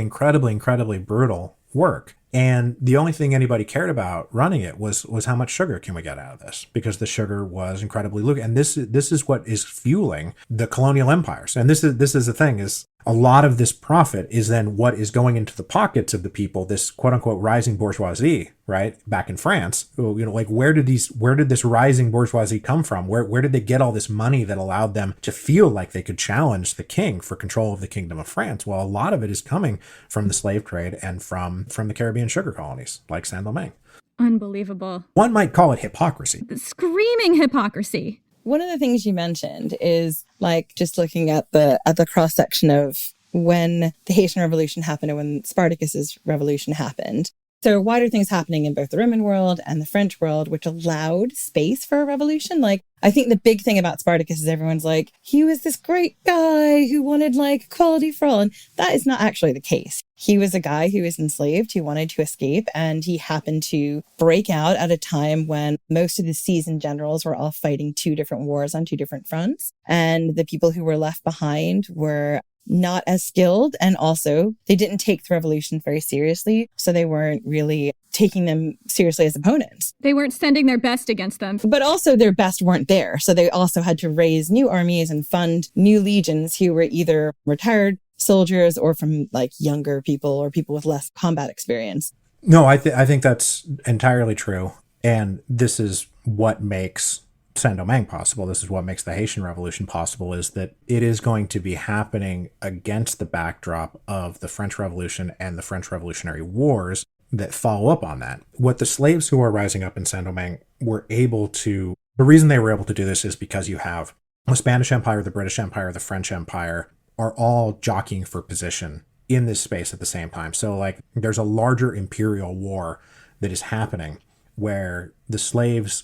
brutal work. And the only thing anybody cared about running it was how much sugar can we get out of this, because the sugar was incredibly lucrative. And this is what is fueling the colonial empires. And this is the thing, is a lot of this profit is then what is going into the pockets of the people, this quote unquote rising bourgeoisie, right? Back in France, like where did this rising bourgeoisie come from? Where did they get all this money that allowed them to feel like they could challenge the king for control of the kingdom of France? Well, a lot of it is coming from the slave trade and from the Caribbean sugar colonies like Saint-Domingue. Unbelievable. One might call it hypocrisy. Screaming hypocrisy. One of the things you mentioned is like just looking at the cross section of when the Haitian Revolution happened and when Spartacus's revolution happened. So wider things happening in both the Roman world and the French world, which allowed space for a revolution. Like, I think the big thing about Spartacus is everyone's like, he was this great guy who wanted like equality for all. And that is not actually the case. He was a guy who was enslaved, who wanted to escape, and he happened to break out at a time when most of the seasoned generals were all fighting 2 different wars on 2 different fronts. And the people who were left behind were not as skilled, and also they didn't take the revolution very seriously, so they weren't really taking them seriously as opponents. They weren't sending their best against them. But also their best weren't there, so they also had to raise new armies and fund new legions who were either retired soldiers or from like younger people or people with less combat experience. No, I think that's entirely true, and this is what makes Saint-Domingue possible. This is what makes the Haitian Revolution possible, is that it is going to be happening against the backdrop of the French Revolution and the French Revolutionary Wars that follow up on that. What the slaves who are rising up in Saint-Domingue were able to, the reason they were able to do this is because you have the Spanish Empire, the British Empire, the French Empire are all jockeying for position in this space at the same time. So like there's a larger imperial war that is happening where the slaves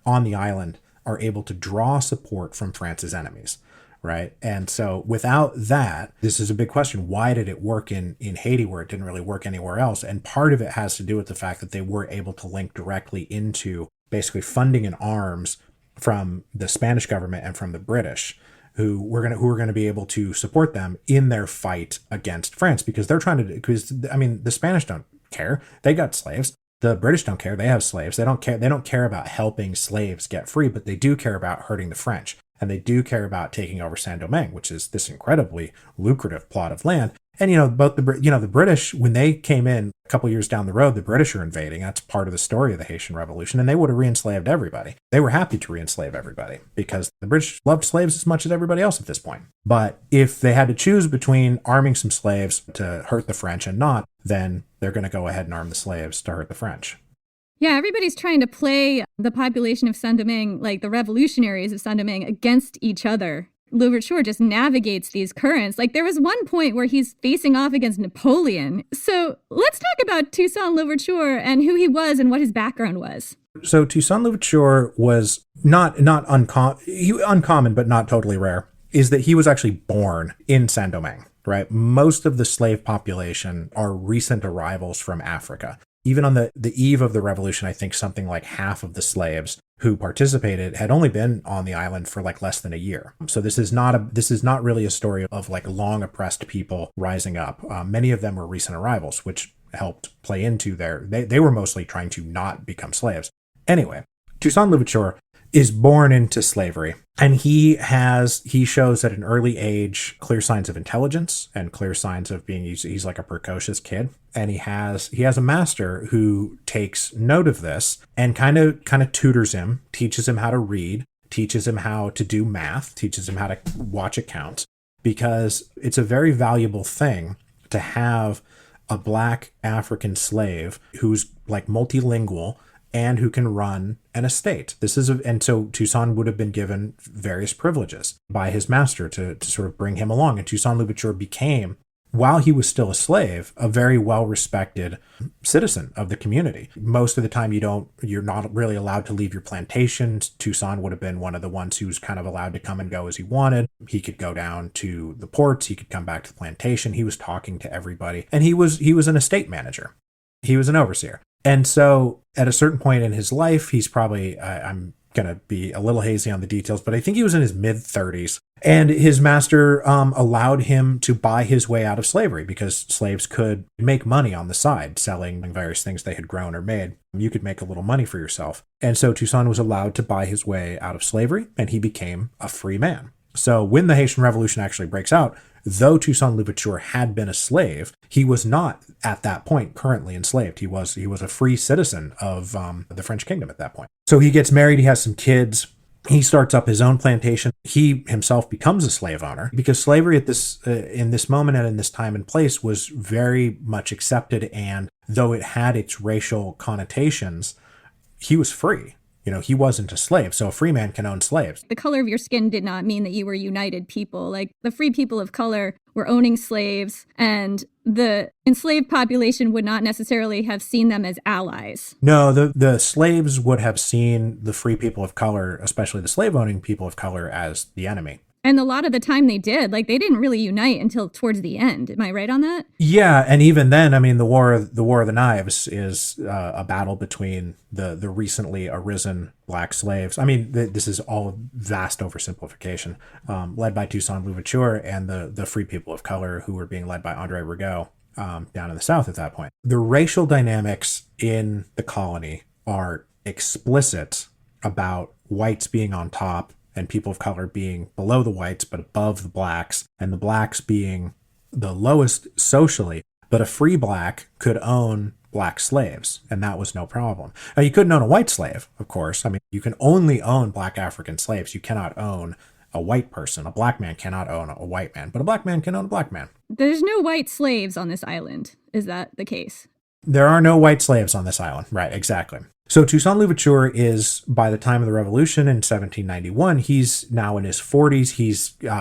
on the island are able to draw support from France's enemies, right? And so without that, this is a big question. Why did it work in Haiti where it didn't really work anywhere else? And part of it has to do with the fact that they were able to link directly into basically funding and arms from the Spanish government and from the British, who were going to be able to support them in their fight against France, because they're trying to, because I mean, the Spanish don't care. They got slaves. The British don't care. They have slaves. They don't care about helping slaves get free, but they do care about hurting the French. and they do care about taking over Saint-Domingue, which is this incredibly lucrative plot of land. And, both the British, when they came in a couple years down the road, the British are invading. That's part of the story of the Haitian Revolution. And they would have re-enslaved everybody. They were happy to re-enslave everybody because the British loved slaves as much as everybody else at this point. But if they had to choose between arming some slaves to hurt the French and not, then they're going to go ahead and arm the slaves to hurt the French. Yeah, everybody's trying to play the population of Saint-Domingue, like the revolutionaries of Saint-Domingue, against each other. Louverture just navigates these currents. Like, there was one point where he's facing off against Napoleon. So let's talk about Toussaint L'Ouverture and who he was and what his background was. So Toussaint L'Ouverture was not uncommon, but not totally rare, is that he was actually born in Saint-Domingue, right? Most of the slave population are recent arrivals from Africa. Even on the eve of the revolution, I think something like half of the slaves who participated had only been on the island for like less than a year. So this is not really a story of like long oppressed people rising up. Many of them were recent arrivals, which helped play into they were mostly trying to not become slaves. Anyway, Toussaint L'Ouverture is born into slavery, and he shows at an early age clear signs of intelligence and clear signs of he's like a precocious kid. And he has a master who takes note of this and kind of tutors him, teaches him how to read, teaches him how to do math, teaches him how to watch accounts, because it's a very valuable thing to have a black African slave who's like multilingual and who can run an estate. And so Toussaint would have been given various privileges by his master to sort of bring him along. And Toussaint L'Ouverture became, while he was still a slave, a very well-respected citizen of the community. Most of the time you're not really allowed to leave your plantations. Toussaint would have been one of the ones who was kind of allowed to come and go as he wanted. He could go down to the ports, he could come back to the plantation. He was talking to everybody. And he was an estate manager. He was an overseer. And so at a certain point in his life, he's probably, I'm going to be a little hazy on the details, but I think he was in his mid-30s. And his master allowed him to buy his way out of slavery because slaves could make money on the side, selling various things they had grown or made. You could make a little money for yourself. And so Toussaint was allowed to buy his way out of slavery, and he became a free man. So when the Haitian Revolution actually breaks out, though Toussaint L'Ouverture had been a slave, he was not at that point currently enslaved. He was a free citizen of the French kingdom at that point. So he gets married, he has some kids, he starts up his own plantation. He himself becomes a slave owner because slavery at in this moment and in this time and place was very much accepted. And though it had its racial connotations, he was free. He wasn't a slave, so a free man can own slaves. The color of your skin did not mean that you were united people. Like, the free people of color were owning slaves, and the enslaved population would not necessarily have seen them as allies. No, the slaves would have seen the free people of color, especially the slave-owning people of color, as the enemy. And a lot of the time they did. Like, they didn't really unite until towards the end. Am I right on that? Yeah, and even then, I mean, the War of the Knives is a battle between the recently arisen black slaves. I mean, this is all vast oversimplification, led by Toussaint L'Ouverture and the free people of color who were being led by André Rigaud down in the South at that point. The racial dynamics in the colony are explicit about whites being on top and people of color being below the whites but above the blacks, and the blacks being the lowest socially. But a free black could own black slaves, and that was no problem. Now, you couldn't own a white slave, of course. I mean, you can only own black African slaves. You cannot own a white person. A black man cannot own a white man, but a black man can own a black man. There's no white slaves on this island. Is that the case? There are no white slaves on this island. Right, exactly. So Toussaint L'Ouverture is, by the time of the Revolution in 1791, he's now in his 40s.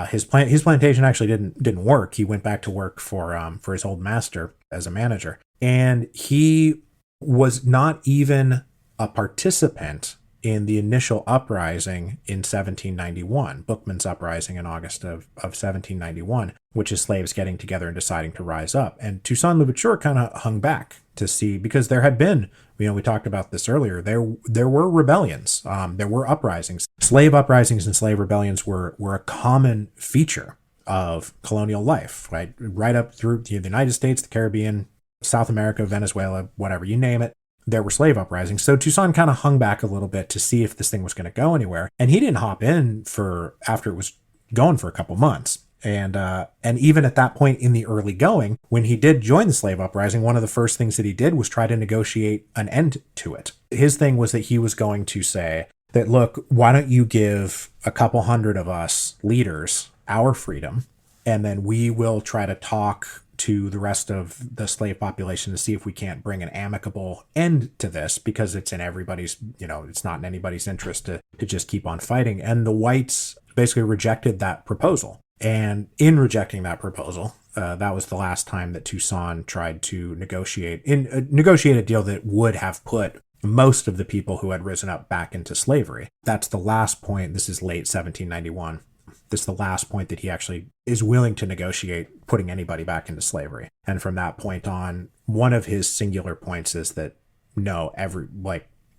His plantation actually didn't work. He went back to work for his old master as a manager, and he was not even a participant in the initial uprising in 1791, Bookman's uprising in August of 1791, which is slaves getting together and deciding to rise up. And Toussaint L'Ouverture kind of hung back to see, because there had been, we talked about this earlier, there were rebellions, there were uprisings. Slave uprisings and slave rebellions were a common feature of colonial life, right up through the United States, the Caribbean, South America, Venezuela, whatever, you name it. there were slave uprisings. So Toussaint kind of hung back a little bit to see if this thing was going to go anywhere. And he didn't hop in for after it was going for a couple months. And even at that point in the early going, when he did join the slave uprising, one of the first things that he did was try to negotiate an end to it. His thing was that he was going to say that, look, why don't you give a couple hundred of us leaders our freedom, and then we will try to talk to the rest of the slave population to see if we can't bring an amicable end to this, because it's in everybody's, it's not in anybody's interest to just keep on fighting. And the whites basically rejected that proposal. And in rejecting that proposal, that was the last time that Toussaint tried to negotiate a deal that would have put most of the people who had risen up back into slavery. That's the last point. This is late 1791. This is the last point that he actually is willing to negotiate putting anybody back into slavery. And from that point on, one of his singular points is that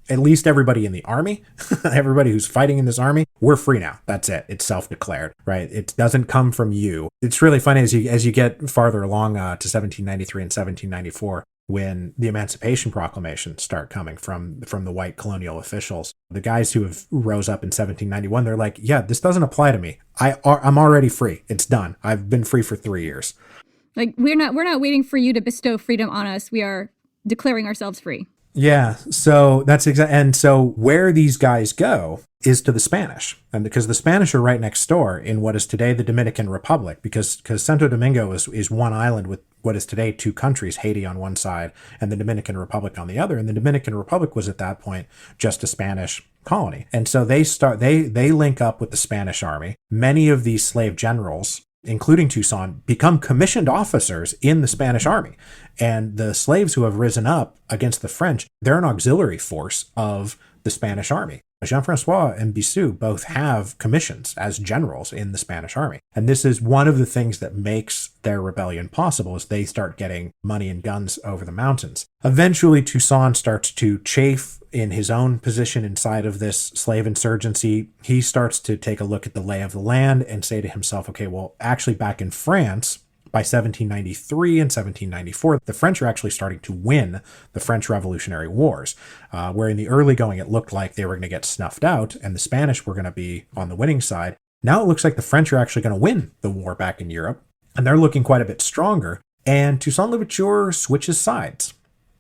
at least everybody in the army, everybody who's fighting in this army, we're free now. That's it. It's self-declared, right? It doesn't come from you. It's really funny as you get farther along to 1793 and 1794, when the Emancipation Proclamations start coming from the white colonial officials. The guys who have rose up in 1791, they're like, yeah, this doesn't apply to me. I'm already free. It's done. I've been free for 3 years. Like, we're not waiting for you to bestow freedom on us. We are declaring ourselves free. Yeah, so that's exactly, and so where these guys go is to the Spanish, and because the Spanish are right next door in what is today the Dominican Republic, because Santo Domingo is one island with what is today two countries, Haiti on one side and the Dominican Republic on the other, and the Dominican Republic was at that point just a Spanish colony, and so they link up with the Spanish army. Many of these slave generals, including Toussaint, become commissioned officers in the Spanish army. And the slaves who have risen up against the French, they're an auxiliary force of the Spanish army. Jean-Francois and Bissou both have commissions as generals in the Spanish army. And this is one of the things that makes their rebellion possible, is they start getting money and guns over the mountains. Eventually, Toussaint starts to chafe in his own position inside of this slave insurgency. He starts to take a look at the lay of the land and say to himself, okay, well, actually back in France, by 1793 and 1794, the French are actually starting to win the French Revolutionary Wars, where in the early going it looked like they were going to get snuffed out and the Spanish were going to be on the winning side. Now it looks like the French are actually going to win the war back in Europe, and they're looking quite a bit stronger. And Toussaint L'Ouverture switches sides,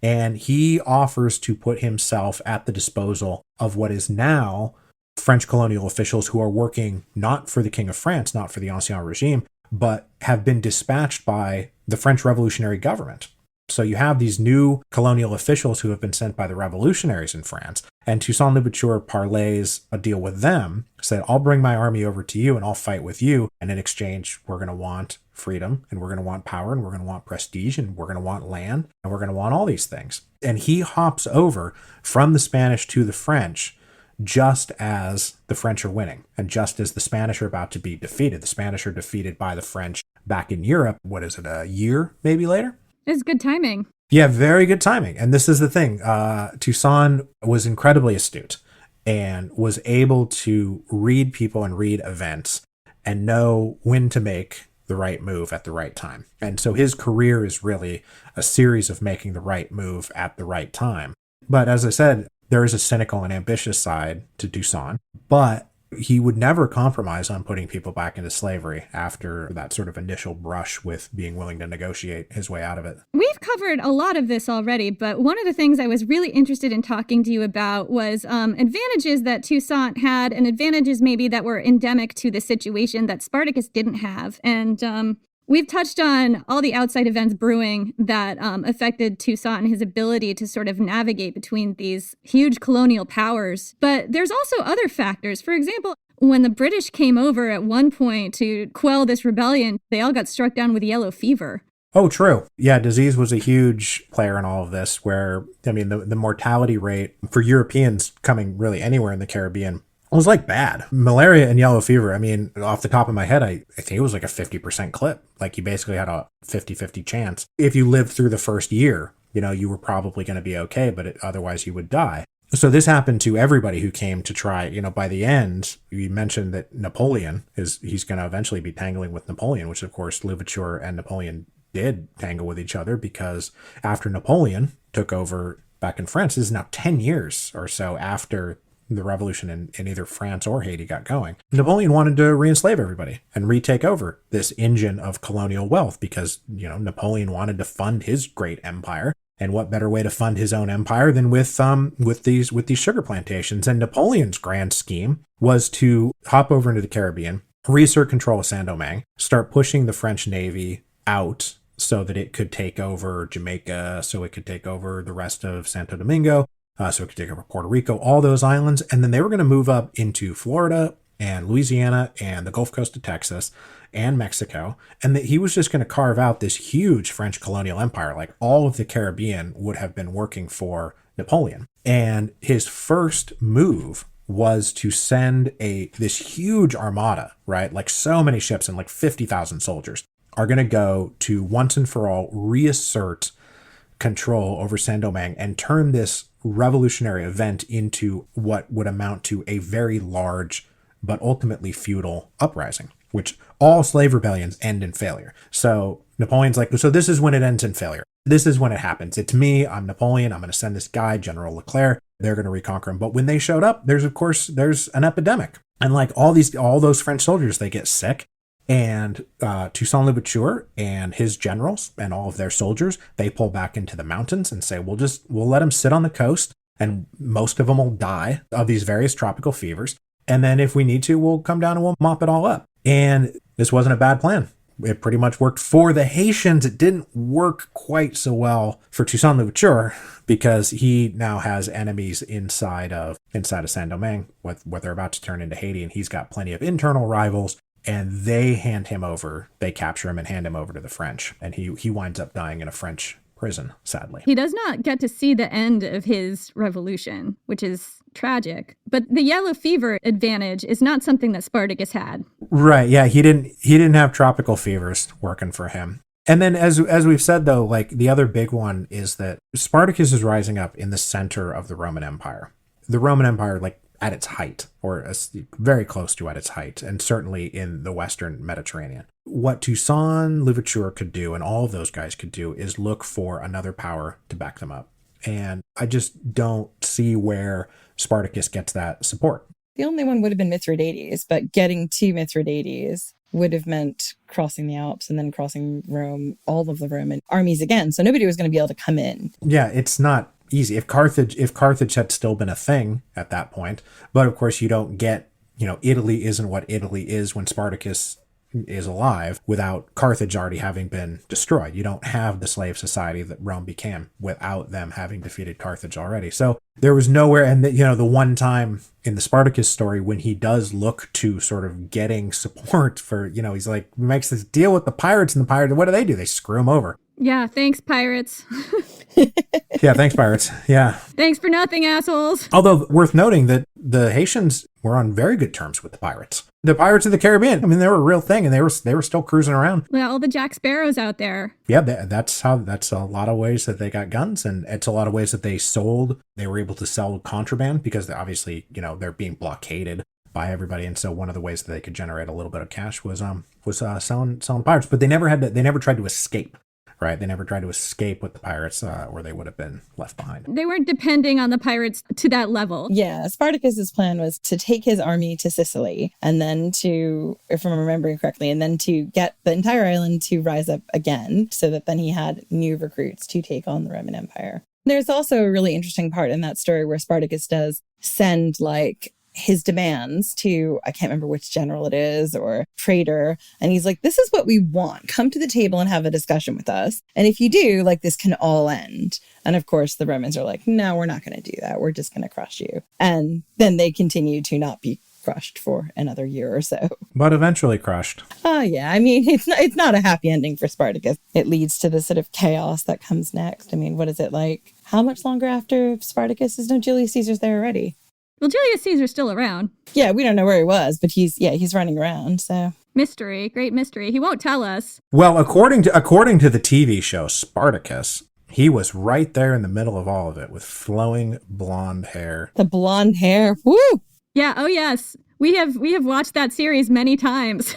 and he offers to put himself at the disposal of what is now French colonial officials who are working not for the King of France, not for the Ancien Regime, but have been dispatched by the French revolutionary government. So you have these new colonial officials who have been sent by the revolutionaries in France, and Toussaint L'Ouverture parlays a deal with them, said, I'll bring my army over to you and I'll fight with you, and in exchange we're going to want freedom, and we're going to want power, and we're going to want prestige, and we're going to want land, and we're going to want all these things. And he hops over from the Spanish to the French just as the French are winning, and just as the Spanish are about to be defeated. The Spanish are defeated by the French back in Europe. What is it, a year maybe later? It's good timing. Yeah, very good timing. And this is the thing. Toussaint was incredibly astute and was able to read people and read events and know when to make the right move at the right time. And so his career is really a series of making the right move at the right time. But as I said, there is a cynical and ambitious side to Toussaint, but he would never compromise on putting people back into slavery after that sort of initial brush with being willing to negotiate his way out of it. We've covered a lot of this already, but one of the things I was really interested in talking to you about was advantages that Toussaint had, and advantages maybe that were endemic to the situation that Spartacus didn't have. And we've touched on all the outside events brewing that affected Toussaint and his ability to sort of navigate between these huge colonial powers. But there's also other factors. For example, when the British came over at one point to quell this rebellion, they all got struck down with yellow fever. Oh, true. Yeah, disease was a huge player in all of this, where, I mean, the mortality rate for Europeans coming really anywhere in the Caribbean was like bad. Malaria and yellow fever, I mean, off the top of my head, I think it was like a 50% clip. Like you basically had a 50-50 chance. If you lived through the first year, you were probably going to be okay, but otherwise you would die. So this happened to everybody who came to try. By the end, you mentioned that Napoleon he's going to eventually be tangling with Napoleon, which of course L'Ouverture and Napoleon did tangle with each other, because after Napoleon took over back in France. This is now 10 years or so after the revolution in either France or Haiti got going. Napoleon wanted to re-enslave everybody and retake over this engine of colonial wealth because, Napoleon wanted to fund his great empire. And what better way to fund his own empire than with these sugar plantations? And Napoleon's grand scheme was to hop over into the Caribbean, reassert control of Saint-Domingue, start pushing the French Navy out so that it could take over Jamaica, so it could take over the rest of Santo Domingo, so it could take over Puerto Rico, all those islands. And then they were going to move up into Florida and Louisiana and the Gulf Coast of Texas and Mexico. And that he was just going to carve out this huge French colonial empire. Like all of the Caribbean would have been working for Napoleon. And his first move was to send this huge armada, right? Like so many ships and like 50,000 soldiers are going to go to once and for all reassert control over Saint-Domingue and turn this revolutionary event into what would amount to a very large but ultimately futile uprising, which all slave rebellions end in failure. So Napoleon's like, so this is when it ends in failure. This is when it happens. It's me. I'm Napoleon. I'm going to send this guy, General Leclerc. They're going to reconquer him. But when they showed up, there's an epidemic. And like all those French soldiers, they get sick. And Toussaint L'Ouverture and his generals and all of their soldiers, they pull back into the mountains and say, we'll let them sit on the coast, and most of them will die of these various tropical fevers. And then if we need to, we'll come down and we'll mop it all up. And this wasn't a bad plan. It pretty much worked for the Haitians. It didn't work quite so well for Toussaint L'Ouverture because he now has enemies inside of Saint-Domingue, what they're about to turn into Haiti. And he's got plenty of internal rivals. And they capture him and hand him over to the French. And he winds up dying in a French prison, sadly. He does not get to see the end of his revolution, which is tragic. But the yellow fever advantage is not something that Spartacus had. Right. Yeah, he didn't have tropical fevers working for him. And then as we've said, though, like the other big one is that Spartacus is rising up in the center of the Roman Empire. The Roman Empire, like, at its height, or very close to at its height, and certainly in the Western Mediterranean. What Toussaint L'Ouverture could do, and all of those guys could do, is look for another power to back them up. And I just don't see where Spartacus gets that support. The only one would have been Mithridates, but getting to Mithridates would have meant crossing the Alps and then crossing Rome, all of the Roman armies again. So nobody was going to be able to come in. Yeah, it's not easy. If Carthage had still been a thing at that point, but of course you don't get, Italy isn't what Italy is when Spartacus is alive without Carthage already having been destroyed. You don't have the slave society that Rome became without them having defeated Carthage already. So there was nowhere, and the one time in the Spartacus story when he does look to sort of getting support for, he's like, makes this deal with the pirates, and the pirates, what do? They screw him over. Yeah, thanks, pirates. Yeah, thanks, pirates. Yeah. Thanks for nothing, assholes. Although, worth noting that the Haitians were on very good terms with the pirates. The pirates of the Caribbean, I mean, they were a real thing, and they were still cruising around. Yeah, all the Jack Sparrows out there. Yeah, that's a lot of ways that they got guns, and it's a lot of ways that they sold. They were able to sell contraband because obviously, they're being blockaded by everybody, and so one of the ways that they could generate a little bit of cash was selling pirates. But they never tried to escape. Right. They never tried to escape with the pirates or they would have been left behind. They weren't depending on the pirates to that level. Yeah. Spartacus's plan was to take his army to Sicily and then to, if I'm remembering correctly, and then to get the entire island to rise up again so that then he had new recruits to take on the Roman Empire. There's also a really interesting part in that story where Spartacus does send his demands to, I can't remember which general it is or trader. And he's like, this is what we want. Come to the table and have a discussion with us. And if you do, this can all end. And of course, the Romans are like, no, we're not going to do that. We're just going to crush you. And then they continue to not be crushed for another year or so. But eventually crushed. Oh, yeah. I mean, it's not a happy ending for Spartacus. It leads to the sort of chaos that comes next. I mean, what is it like? How much longer after Spartacus is no Julius Caesar's there already? Well, Julius Caesar's still around. Yeah, we don't know where he was, but he's running around, so. Mystery, great mystery. He won't tell us. Well, according to the TV show Spartacus, he was right there in the middle of all of it with flowing blonde hair. The blonde hair, woo! Yeah, oh yes. We have watched that series many times.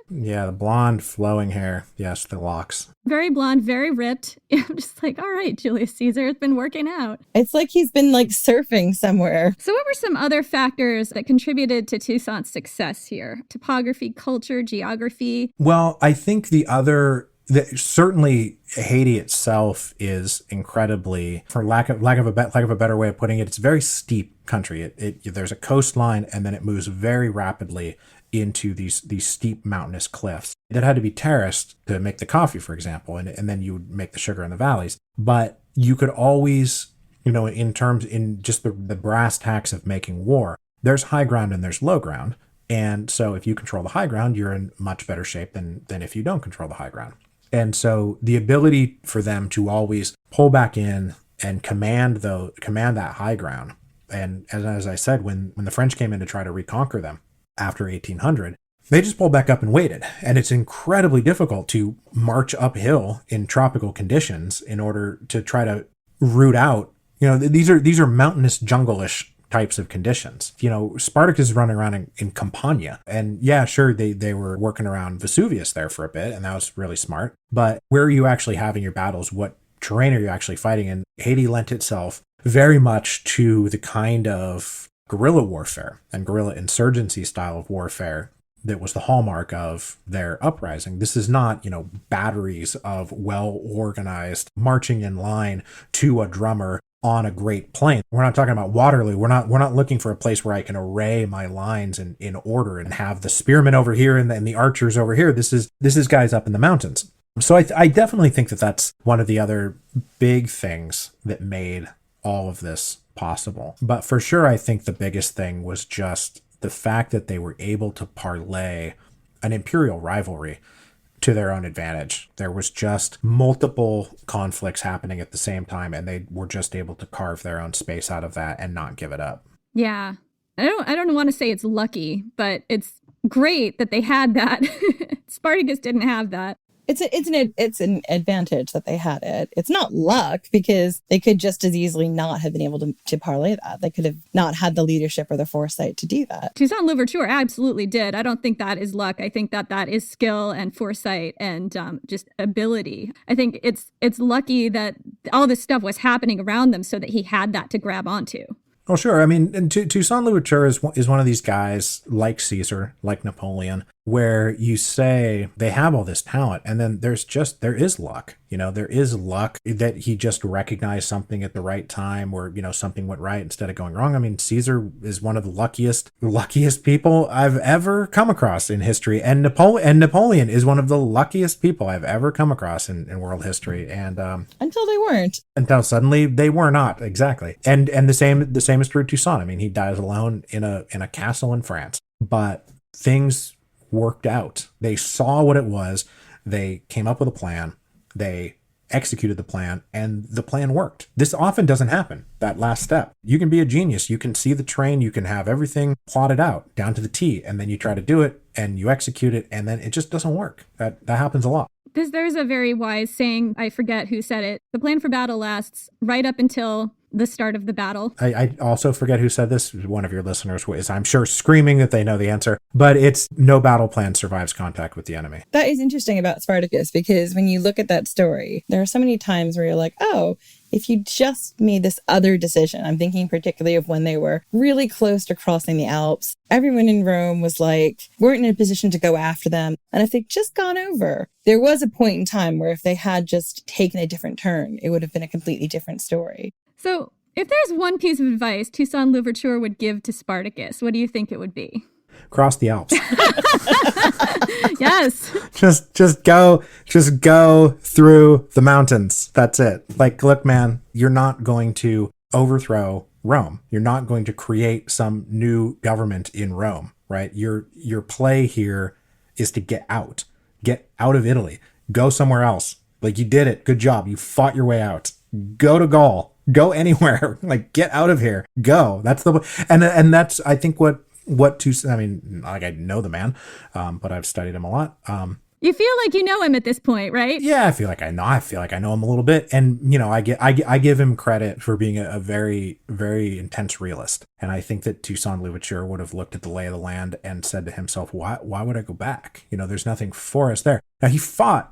Yeah, the blonde flowing hair. Yes, the locks. Very blonde, very ripped. I'm just like, all right, Julius Caesar has been working out. It's like he's been like surfing somewhere. So what were some other factors that contributed to Toussaint's success here? Topography, culture, geography? Well, I think certainly Haiti itself is incredibly, for lack of a better way of putting it, it's a very steep country. There's a coastline, and then it moves very rapidly into these steep mountainous cliffs that had to be terraced to make the coffee, for example, and then you would make the sugar in the valleys. But you could always, in just the brass tacks of making war, there's high ground and there's low ground. And so if you control the high ground, you're in much better shape than if you don't control the high ground. And so the ability for them to always pull back in and command that high ground. And as I said, when the French came in to try to reconquer them after 1800, they just pulled back up and waited. And it's incredibly difficult to march uphill in tropical conditions in order to try to root out, these are mountainous, jungle-ish types of conditions. Spartacus is running around in Campania, and yeah, sure, they were working around Vesuvius there for a bit, and that was really smart. But where are you actually having your battles? What terrain are you actually fighting in? Haiti lent itself very much to the kind of guerrilla warfare and guerrilla insurgency style of warfare that was the hallmark of their uprising. This is not, batteries of well-organized marching in line to a drummer on a great plain. We're not talking about Waterloo. We're not looking for a place where I can array my lines in order and have the spearmen over here and the archers over here. This is guys up in the mountains. So I definitely think that that's one of the other big things that made all of this possible. But for sure, I think the biggest thing was just the fact that they were able to parlay an imperial rivalry to their own advantage. There was just multiple conflicts happening at the same time, and they were just able to carve their own space out of that and not give it up. Yeah. I don't want to say it's lucky, but it's great that they had that. Spartacus didn't have that. It's an advantage that they had it. It's not luck, because they could just as easily not have been able to parlay that. They could have not had the leadership or the foresight to do that. Toussaint L'Ouverture absolutely did. I don't think that is luck. I think that is skill and foresight and just ability. I think it's lucky that all this stuff was happening around them so that he had that to grab onto. Oh, sure. I mean, and Toussaint L'Ouverture is one of these guys like Caesar, like Napoleon, where you say they have all this talent, and then there is luck. There is luck that he just recognized something at the right time, or something went right instead of going wrong. I mean, Caesar is one of the luckiest people I've ever come across in history, and Napoleon is one of the luckiest people I've ever come across in world history. And until they weren't, until suddenly they were not, exactly. And the same is true of Toussaint. I mean, he dies alone in a castle in France, but things worked out. They saw what it was. They came up with a plan. They executed the plan, and the plan worked. This often doesn't happen, that last step. You can be a genius. You can see the train. You can have everything plotted out down to the T, and then you try to do it, and you execute it, and then it just doesn't work. That happens a lot. There's a very wise saying, I forget who said it. The plan for battle lasts right up until the start of the battle. I also forget who said this. One of your listeners is, I'm sure, screaming that they know the answer, but it's no battle plan survives contact with the enemy. That is interesting about Spartacus, because when you look at that story, there are so many times where you're like, oh, if you just made this other decision. I'm thinking particularly of when they were really close to crossing the Alps. Everyone in Rome was like, weren't in a position to go after them. And if they'd just gone over, there was a point in time where if they had just taken a different turn, it would have been a completely different story. So if there's one piece of advice Toussaint L'Ouverture would give to Spartacus, what do you think it would be? Cross the Alps. Yes. Just go through the mountains. That's it. Like, look, man, you're not going to overthrow Rome. You're not going to create some new government in Rome, right? Your play here is to get out of Italy, go somewhere else. Like, you did it. Good job. You fought your way out. Go to Gaul. Go anywhere. Like, get out of here. Go. That's and that's, I think, what Toussaint, I mean, like, I know the man, but I've studied him a lot. You feel like you know him at this point, right? Yeah, I feel like I know him a little bit. And, you know, I give him credit for being a very, very intense realist. And I think that Toussaint L'Ouverture would have looked at the lay of the land and said to himself, why would I go back? You know, there's nothing for us there. Now he fought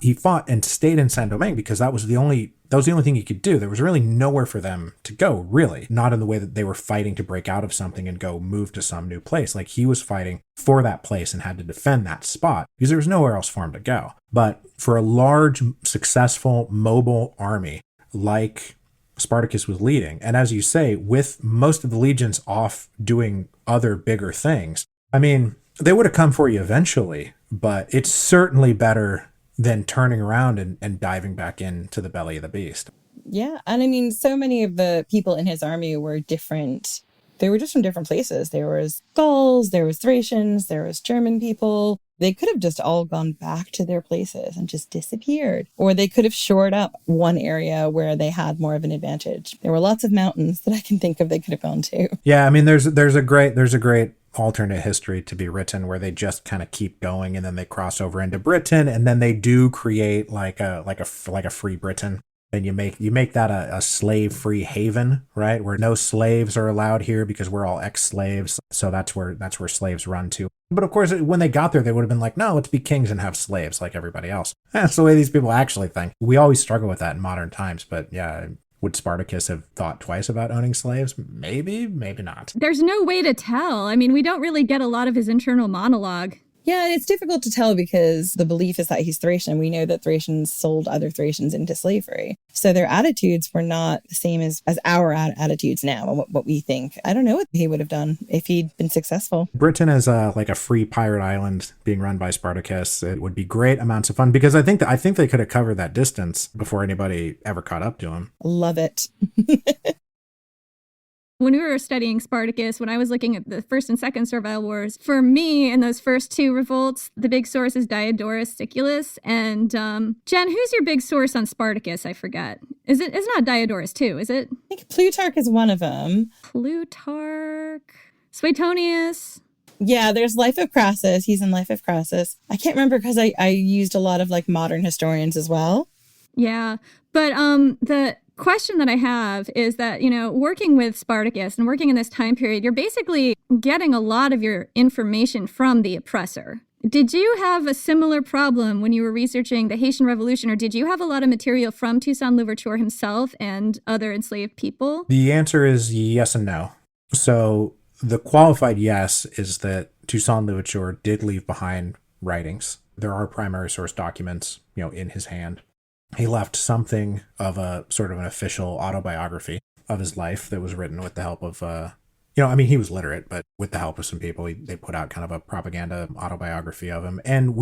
and stayed in Saint-Domingue because that was the only thing he could do. There was really nowhere for them to go, really. Not in the way that they were fighting to break out of something and go move to some new place. Like, he was fighting for that place and had to defend that spot because there was nowhere else for him to go. But for a large, successful, mobile army like Spartacus was leading, and as you say, with most of the legions off doing other bigger things, I mean, they would have come for you eventually, but it's certainly better than turning around and diving back into the belly of the beast. Yeah. And I mean, so many of the people in his army were different. They were just from different places. There was Gauls, there was Thracians, there was German people. They could have just all gone back to their places and just disappeared. Or they could have shored up one area where they had more of an advantage. There were lots of mountains that I can think of they could have gone to. Yeah, I mean, there's a great alternate history to be written where they just kind of keep going and then they cross over into Britain and then they do create like a free Britain. And you make that a slave-free haven, right? Where no slaves are allowed here because we're all ex-slaves. So that's where slaves run to. But of course, when they got there, they would have been like, no, let's be kings and have slaves like everybody else. That's the way these people actually think. We always struggle with that in modern times. But yeah, would Spartacus have thought twice about owning slaves? Maybe, maybe not. There's no way to tell. I mean, we don't really get a lot of his internal monologue. Yeah, it's difficult to tell because the belief is that he's Thracian. We know that Thracians sold other Thracians into slavery. So their attitudes were not the same as our attitudes now and what we think. I don't know what he would have done if he'd been successful. Britain as like a free pirate island being run by Spartacus, it would be great amounts of fun because I think they could have covered that distance before anybody ever caught up to him. Love it. When we were studying Spartacus, when I was looking at the First and Second Servile Wars, for me, in those first two revolts, the big source is Diodorus Siculus. And Jen, who's your big source on Spartacus? I forget. It's not Diodorus too, is it? I think Plutarch is one of them. Plutarch, Suetonius. Yeah, there's Life of Crassus. He's in Life of Crassus. I can't remember because I used a lot of like modern historians as well. Yeah, but the question that I have is that, you know, working with Spartacus and working in this time period, you're basically getting a lot of your information from the oppressor. Did you have a similar problem when you were researching the Haitian Revolution, or did you have a lot of material from Toussaint L'Ouverture himself and other enslaved people? The answer is yes and no. So the qualified yes is that Toussaint L'Ouverture did leave behind writings. There are primary source documents, you know, in his hand. He left something of a sort of an official autobiography of his life that was written with the help of, he was literate, but with the help of some people, they put out kind of a propaganda autobiography of him. And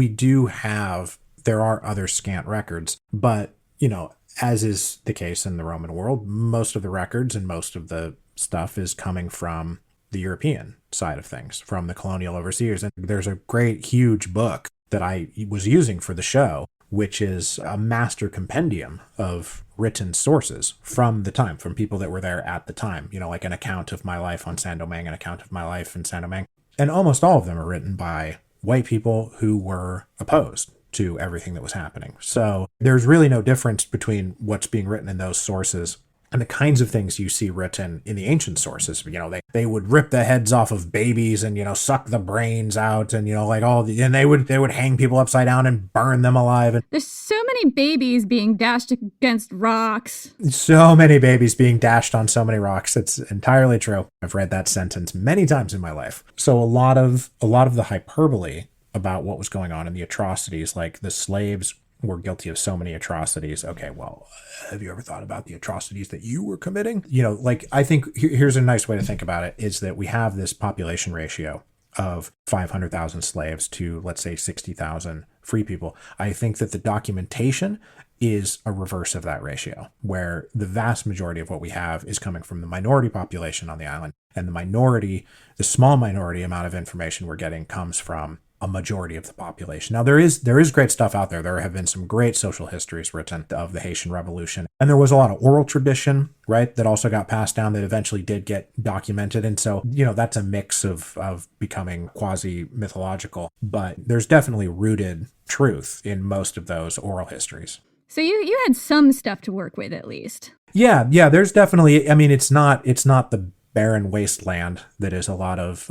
there are other scant records, but, you know, as is the case in the Roman world, most of the records and most of the stuff is coming from the European side of things, from the colonial overseers. And there's a great, huge book that I was using for the show, which is a master compendium of written sources from the time, from people that were there at the time, you know, like an account of my life on Saint-Domingue, an account of my life in Saint-Domingue. And almost all of them are written by white people who were opposed to everything that was happening. So there's really no difference between what's being written in those sources and the kinds of things you see written in the ancient sources. You know, they would rip the heads off of babies and, you know, suck the brains out and, you know, like and they would hang people upside down and burn them alive. And there's so many babies being dashed against rocks. So many babies being dashed on so many rocks. It's entirely true. I've read that sentence many times in my life. So a lot of the hyperbole about what was going on and the atrocities, like the slaves were guilty of so many atrocities. Okay, well, have you ever thought about the atrocities that you were committing? You know, like, I think here's a nice way to think about it, is that we have this population ratio of 500,000 slaves to, let's say, 60,000 free people. I think that the documentation is a reverse of that ratio, where the vast majority of what we have is coming from the minority population on the island. And the small minority amount of information we're getting comes from a majority of the population. Now, there is great stuff out there. There have been some great social histories written of the Haitian Revolution. And there was a lot of oral tradition, right, that also got passed down that eventually did get documented. And so, that's a mix of becoming quasi-mythological. But there's definitely rooted truth in most of those oral histories. So you had some stuff to work with, at least. Yeah, there's definitely, it's not the barren wasteland that is a lot of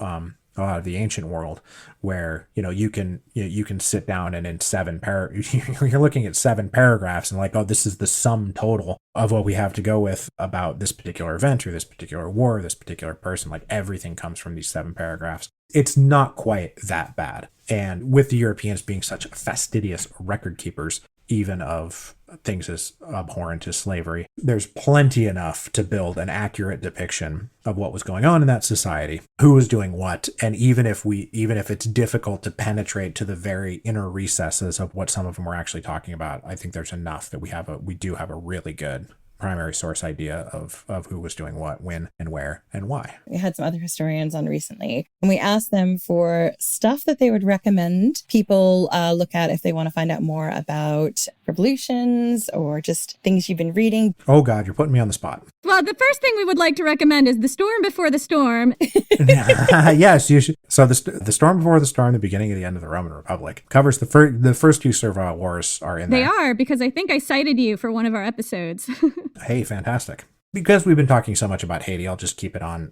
the ancient world, where you can sit down and in you're looking at 7 paragraphs and like, oh, this is the sum total of what we have to go with about this particular event or this particular war, or this particular person. Like, everything comes from these 7 paragraphs. It's not quite that bad. And with the Europeans being such fastidious record keepers, even of things as abhorrent as slavery, there's plenty enough to build an accurate depiction of what was going on in that society, who was doing what. And even if it's difficult to penetrate to the very inner recesses of what some of them were actually talking about, I think there's enough that we do have a really good primary source idea of who was doing what, when, and where, and why. We had some other historians on recently, and we asked them for stuff that they would recommend people look at if they want to find out more about revolutions or just things you've been reading. Oh God, you're putting me on the spot. Well, the first thing we would like to recommend is The Storm Before the Storm. Yes, you should. So the Storm Before the Storm, the beginning of the end of the Roman Republic, covers the first 2 servile wars are in there. They are, because I think I cited you for one of our episodes. Hey, fantastic. Because we've been talking so much about Haiti, I'll just keep it on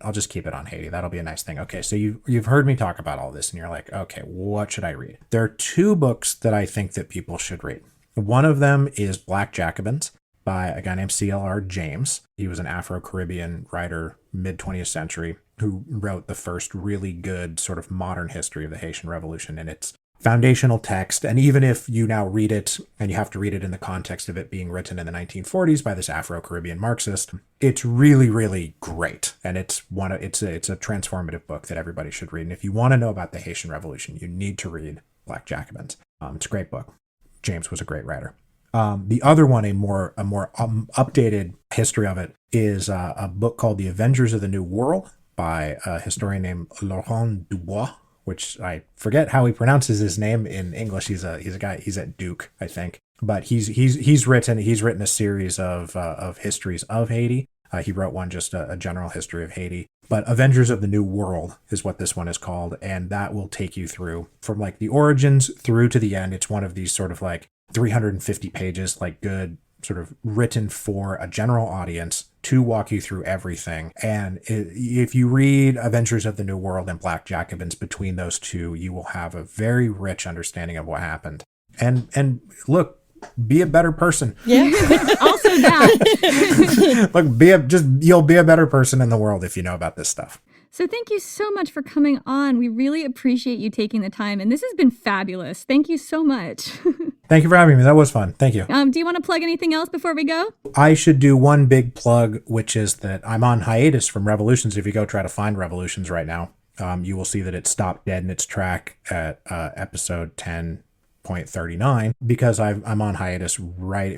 Haiti. That'll be a nice thing. Okay, so you've heard me talk about all this and you're like, okay, what should I read? There are 2 books that I think that people should read. One of them is Black Jacobins by a guy named C.L.R. James. He was an Afro-Caribbean writer, mid-20th century, who wrote the first really good sort of modern history of the Haitian Revolution, and it's foundational text. And even if you now read it, and you have to read it in the context of it being written in the 1940s by this Afro-Caribbean Marxist, it's really, really great. And it's a transformative book that everybody should read. And if you want to know about the Haitian Revolution, you need to read Black Jacobins. It's a great book. James was a great writer. The other one, a more updated history of it, is a book called The Avengers of the New World by a historian named Laurent Dubois, which I forget how he pronounces his name in English. He's a guy. He's at Duke, I think. But he's written a series of histories of Haiti. He wrote one, just a general history of Haiti. But Avengers of the New World is what this one is called, and that will take you through from like the origins through to the end. It's one of these sort of like 350 pages, like good sort of written for a general audience to walk you through everything. And if you read Avengers of the New World and Black Jacobins, between those 2, you will have a very rich understanding of what happened. And look, be a better person. Yeah. Also that. Look, you'll be a better person in the world if you know about this stuff. So thank you so much for coming on. We really appreciate you taking the time, and this has been fabulous. Thank you so much. Thank you for having me. That was fun. Thank you. Do you want to plug anything else before we go? I should do one big plug, which is that I'm on hiatus from Revolutions. If you go try to find Revolutions right now, you will see that it stopped dead in its track at episode 10.39, because I'm on hiatus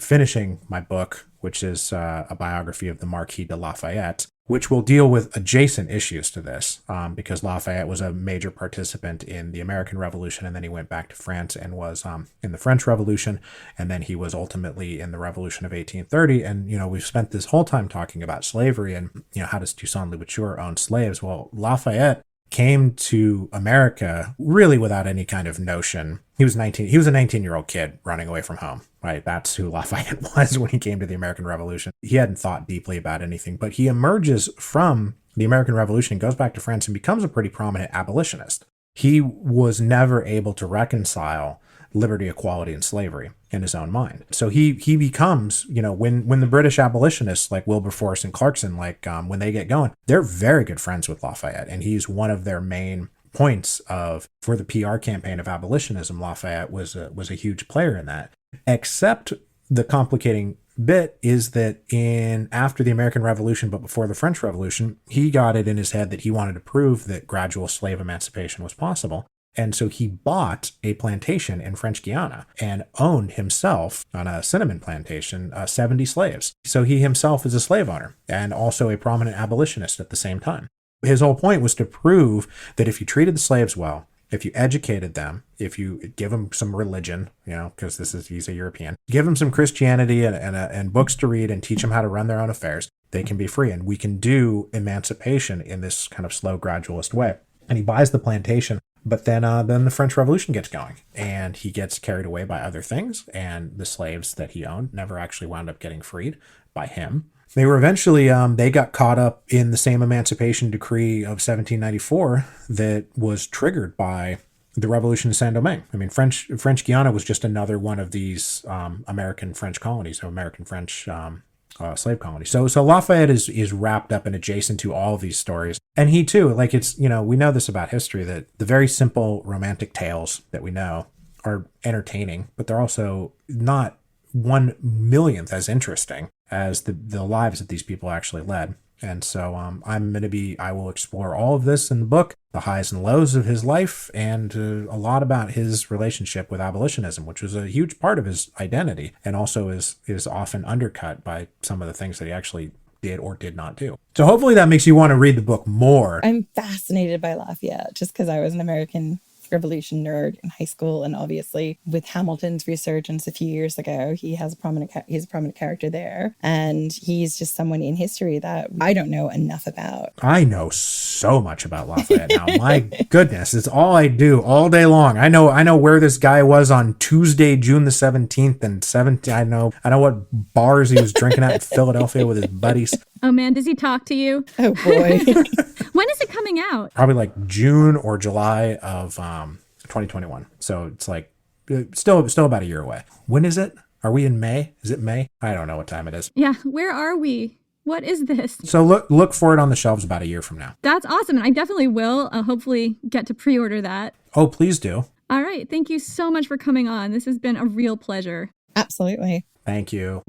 finishing my book, which is a biography of the Marquis de Lafayette, which will deal with adjacent issues to this, because Lafayette was a major participant in the American Revolution, and then he went back to France and was in the French Revolution, and then he was ultimately in the Revolution of 1830. And, we've spent this whole time talking about slavery and, how does Toussaint L'Ouverture own slaves? Well, Lafayette came to America really without any kind of notion. He was a 19-year-old kid running away from home, right? That's who Lafayette was when he came to the American Revolution. He hadn't thought deeply about anything, but he emerges from the American Revolution, goes back to France, and becomes a pretty prominent abolitionist. He was never able to reconcile liberty, equality, and slavery in his own mind. So he becomes, when the British abolitionists like Wilberforce and Clarkson, when they get going, they're very good friends with Lafayette, and he's one of their main points for the PR campaign of abolitionism. Lafayette was a huge player in that. Except the complicating bit is that after the American Revolution, but before the French Revolution, he got it in his head that he wanted to prove that gradual slave emancipation was possible. And so he bought a plantation in French Guiana and owned himself on a cinnamon plantation 70 slaves. So he himself is a slave owner and also a prominent abolitionist at the same time. His whole point was to prove that if you treated the slaves well if you educated them, if you give them some religion, because he's a European, give them some Christianity and books to read and teach them how to run their own affairs, they can be free. And we can do emancipation in this kind of slow, gradualist way. And he buys the plantation. But then the French Revolution gets going, and he gets carried away by other things, and the slaves that he owned never actually wound up getting freed by him. They were eventually, they got caught up in the same Emancipation Decree of 1794 that was triggered by the Revolution of Saint-Domingue. I mean, French Guiana was just another one of these American French colonies, American French slave colony. So Lafayette is wrapped up and adjacent to all of these stories. And he too, like we know this about history, that the very simple romantic tales that we know are entertaining, but they're also not 1/1,000,000th as interesting as the lives that these people actually led. And so I will explore all of this in the book, the highs and lows of his life, and a lot about his relationship with abolitionism, which was a huge part of his identity, and also is often undercut by some of the things that he actually did or did not do. So hopefully that makes you want to read the book more. I'm fascinated by Lafayette just because I was an American Revolution nerd in high school, and obviously with Hamilton's resurgence a few years ago, he's a prominent character there, and he's just someone in history that I don't know enough about. I know so much about Lafayette now. My goodness, it's all I do all day long. I know where this guy was on Tuesday, June the 17th and 17th. I know what bars he was drinking at in Philadelphia with his buddies. Oh man, does he talk to you? Oh boy. When is it coming out? Probably like June or July of 2021. So it's like still about a year away. When is it? Are we in May? Is it May? I don't know what time it is. Yeah, where are we? What is this? So look for it on the shelves about a year from now. That's awesome. And I definitely will hopefully get to pre-order that. Oh, please do. All right. Thank you so much for coming on. This has been a real pleasure. Absolutely. Thank you.